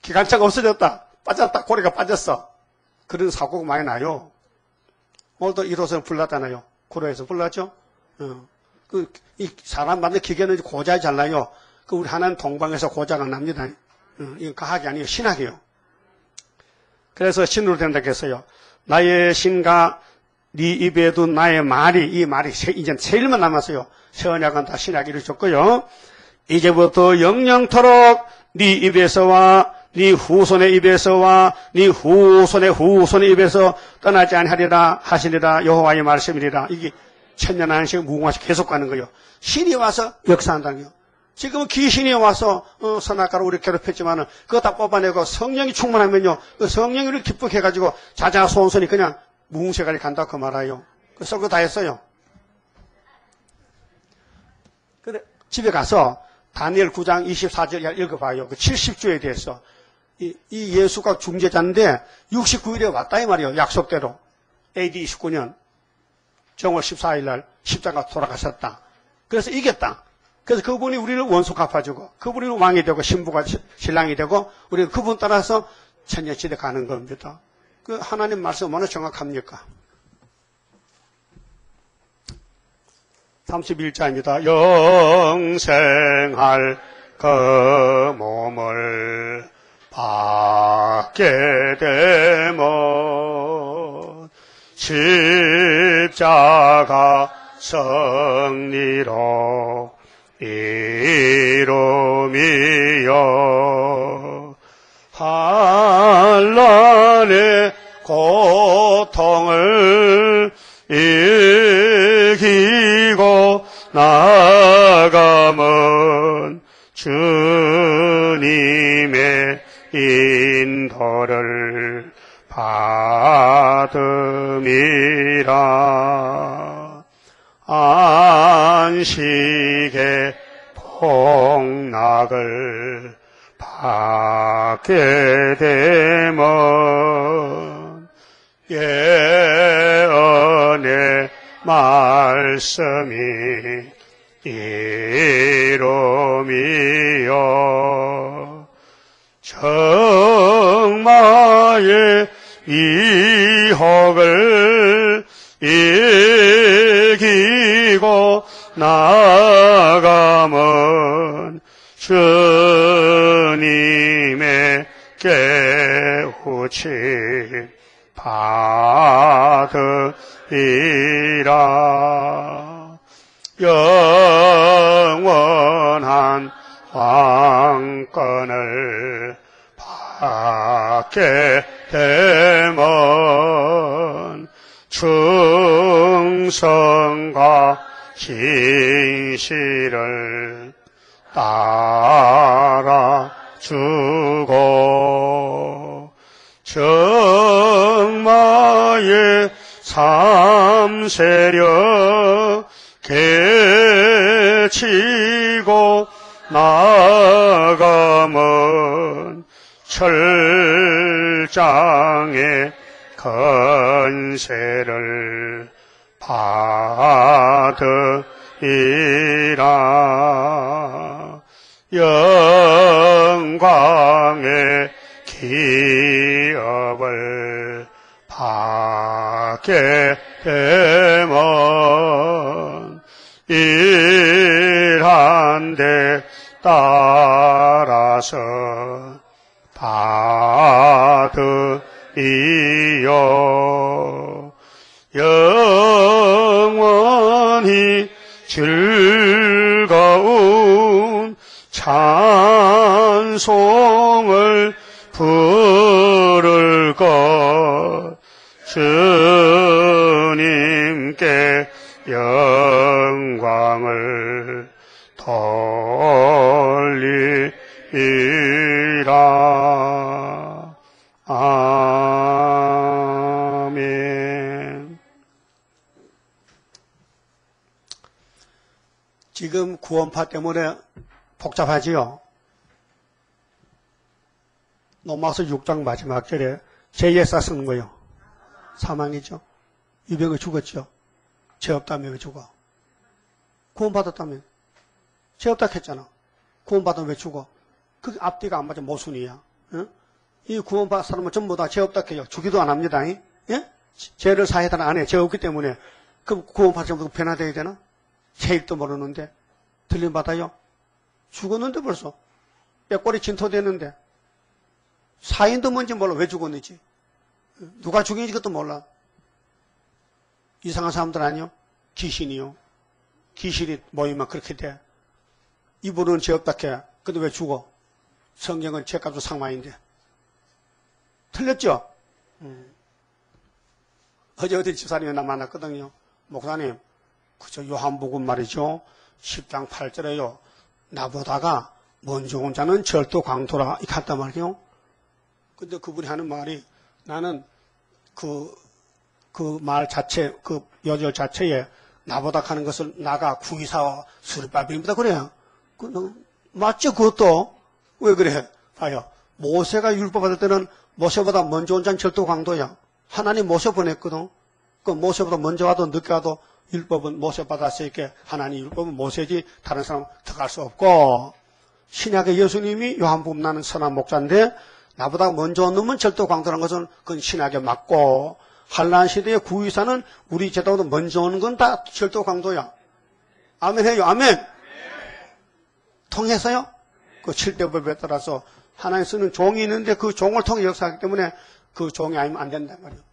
기관차가 없어졌다. 빠졌다. 고리가 빠졌어. 그런 사고가 많이 나요. 오늘도 1호선 불났잖아요. 구로에서 불났죠? 이 사람 만든 기계는 고장이 잘 나요. 우리 하나는 동방에서 고장은 납니다. 이건 과학이 아니에요. 신학이에요. 그래서 신으로 된다 했어요. 나의 신과 네 입에 둔 나의 말이, 이 말이 이제 세 일만 남았어요. 새 언약은 다 신학이 이루어졌고요. 이제부터 영영토록 네 입에서와 네 후손의 입에서와 네 후손의 후손의 입에서 떠나지 아니하리라 하시리라 여호와의 말씀이리라. 이게 천년한식 무궁화식 계속 가는 거예요. 신이 와서 역사한다는 거예요. 지금은 귀신이 와서 선악과로 우리 괴롭혔지만은 그거 다 뽑아내고 성령이 충만하면요. 그 성령을 기쁘게 해가지고 자자손손이 그냥 무궁세가리 간다 그 말아요. 그 썰고 다 했어요. 근데 집에 가서 다니엘 9장 24절 읽어봐요. 그 70주에 대해서. 이 예수가 중재자인데 69일에 왔다 이 말이에요. 약속대로. AD 29년 정월 14일 날 십자가 돌아가셨다. 그래서 이겼다. 그래서 그분이 우리를 원수 갚아주고 그분이 왕이 되고 신부가 신랑이 되고 우리는 그분 따라서 천년시대 가는 겁니다. 그 하나님 말씀 얼마나 정확합니까? 31자입니다. 영생할 그 몸을 받게 되면 십자가 승리로 이름이여 한란의 고통을 이기고 나가면 주님의 인도를 받음이라. 안식의 복락을 받게 되면 예언의 말씀이 이름이여 정마의 미혹을 이기고 나가면 주님의 깨우침 받으리라. 영원한 왕권을 받게 되면 충성과 진실을 따라주고 정마의 삼세력 개치고 나가면 철장의 건세를 받으리라. 영광의 기업을 받게 되면 일한 데 따라서 받으리요. 영원히 즐거운 찬송을 부를 것 주님께 영광을 돌리리라. 아멘. 지금 구원파 때문에 복잡하지요. 로마서 6장 마지막 절에 제 예사 쓰는 거예요. 사망이죠. 유병이 죽었죠. 죄 없다며 왜 죽어? 구원받았다며. 죄 없다 했잖아. 구원받으면 왜 죽어? 그 앞뒤가 안 맞아. 모순이야. 응? 이 구원받은 사람은 전부 다 죄 없다 해요. 주기도 안 합니다. 예? 죄를 사해달라 안 해. 죄 없기 때문에. 그럼 구원받은 사람도 변화되어야 되나? 죄일도 모르는데. 들림받아요? 죽었는데 벌써. 뼈꼬리 진토됐는데. 사인도 뭔지 몰라. 왜 죽었는지. 누가 죽인지 그것도 몰라. 이상한 사람들 아니요? 귀신이요. 귀신이 모이면 그렇게 돼. 이분은 죄 없다 해. 근데 왜 죽어? 성경은 죄값도 상마인데. 틀렸죠? 어디 집사님이 나 만났거든요. 목사님, 그저 요한복음 말이죠. 10장 8절에요. 나보다가 먼저 온 자는 절도 강도라. 이렇게 한단 말이요. 근데 그분이 하는 말이 나는 그 말 자체, 그 여절 자체에 나보다 하는 것을 나가 구이사와 수리바비입니다. 그래요. 맞죠? 그것도? 왜 그래? 봐요. 모세가 율법 받을 때는 모세보다 먼저 온 자는 절도 강도야. 하나님 모세 보냈거든. 그 모세보다 먼저 와도 늦게 와도 율법은 모세 받았으니까 하나님 율법은 모세지 다른 사람 들어갈 수 없고, 신약의 예수님이 요한복음 나는 선한 목자인데 나보다 먼저 온 놈은 절도 강도라는 것은 그건 신약에 맞고, 한란 시대의 구의사는 우리 제도보다 먼저 오는 건 다 절도 강도야. 아멘 해요. 아멘. 통해서요. 그 7대법에 따라서 하나님 쓰는 종이 있는데 그 종을 통해 역사하기 때문에 그 종이 아니면 안 된단 말이에요.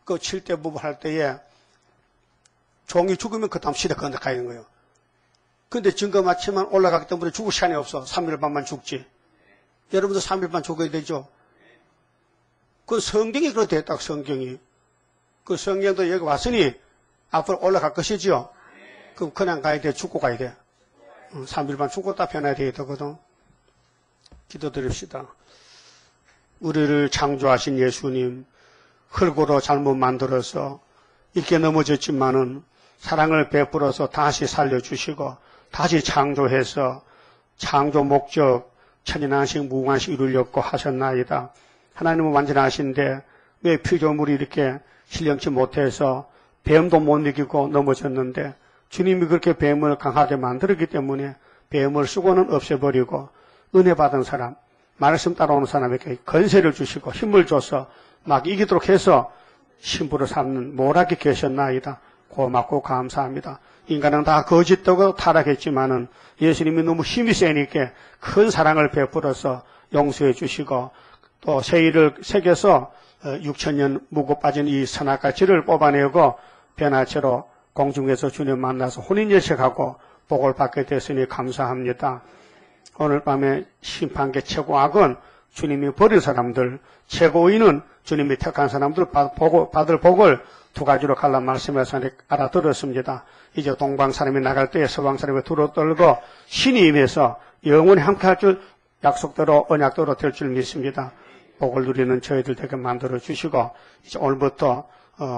그 7대법 할 때에 종이 죽으면 그 다음 시대 건너가야 되는 거예요. 근데 증거 마치면 올라가기 때문에 죽을 시간이 없어. 3일 반만 죽지. 여러분도 3일 반 죽어야 되죠. 그 성경이 그렇게 됐다. 성경이. 그 성경도 여기 왔으니 앞으로 올라갈 것이죠. 그럼 그냥 가야 돼. 죽고 가야 돼. 3일 반 죽었다 변해야 되거든. 기도드립시다. 우리를 창조하신 예수님, 흙으로 잘못 만들어서 이렇게 넘어졌지만은 사랑을 베풀어서 다시 살려주시고 다시 창조해서 창조 목적 천인한식 무관식 이루려고 하셨나이다. 하나님은 완전하신데 왜 피조물이 이렇게 신령치 못해서 뱀도 못 이기고 넘어졌는데 주님이 그렇게 뱀을 강하게 만들었기 때문에 뱀을 쓰고는 없애버리고 은혜 받은 사람, 말씀 따라오는 사람에게 건세를 주시고 힘을 줘서 막 이기도록 해서 신부로 삼는 모락이 계셨나이다. 고맙고 감사합니다. 인간은 다 거짓되고 타락했지만은 예수님이 너무 힘이 세니까 큰 사랑을 베풀어서 용서해 주시고 또 세일을 새겨서 6천년 묵고 빠진 이 선악가치를 뽑아내고 변화체로 공중에서 주님 만나서 혼인예식하고 복을 받게 됐으니 감사합니다. 오늘 밤에 심판계 최고악은 주님이 버린 사람들, 최고의는 주님이 택한 사람들 받을 복을 두 가지로 갈라 말씀해서 알아들었습니다. 이제 동방 사람이 나갈 때 서방 사람이 두루 떨고 신이 임해서 영원히 함께할 줄 약속대로 언약대로 될 줄 믿습니다. 복을 누리는 저희들 되게 만들어 주시고 이제 오늘부터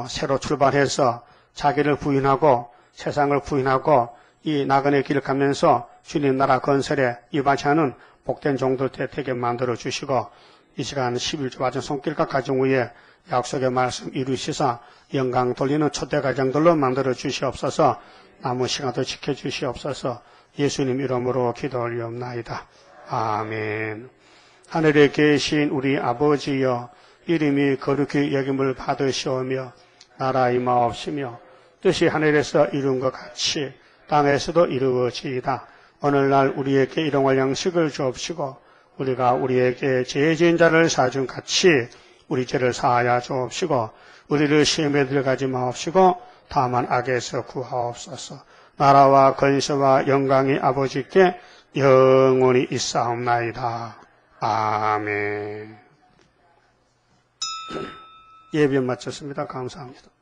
새로 출발해서 자기를 부인하고 세상을 부인하고 이 나그네 길을 가면서 주님 나라 건설에 이바지하는 복된 종들 되게 만들어 주시고 이 시간 11조 와전 손길과 가정 위에 약속의 말씀 이루시사 영광 돌리는 초대 가정들로 만들어 주시옵소서. 남은 시간도 지켜주시옵소서. 예수님 이름으로 기도 올리옵나이다. 아멘. 하늘에 계신 우리 아버지여, 이름이 거룩히 여김을 받으시오며 나라 임하옵시며 뜻이 하늘에서 이룬 것 같이 땅에서도 이루어지이다. 오늘날 우리에게 일용할 양식을 주옵시고 우리가 우리에게 죄 지은 자를 사준 같이 우리 죄를 사하여 주옵시고 우리를 시험에 들어가지 마옵시고 다만 악에서 구하옵소서. 나라와 권세와 영광이 아버지께 영원히 있사옵나이다. 아멘. 예배 마쳤습니다. 감사합니다.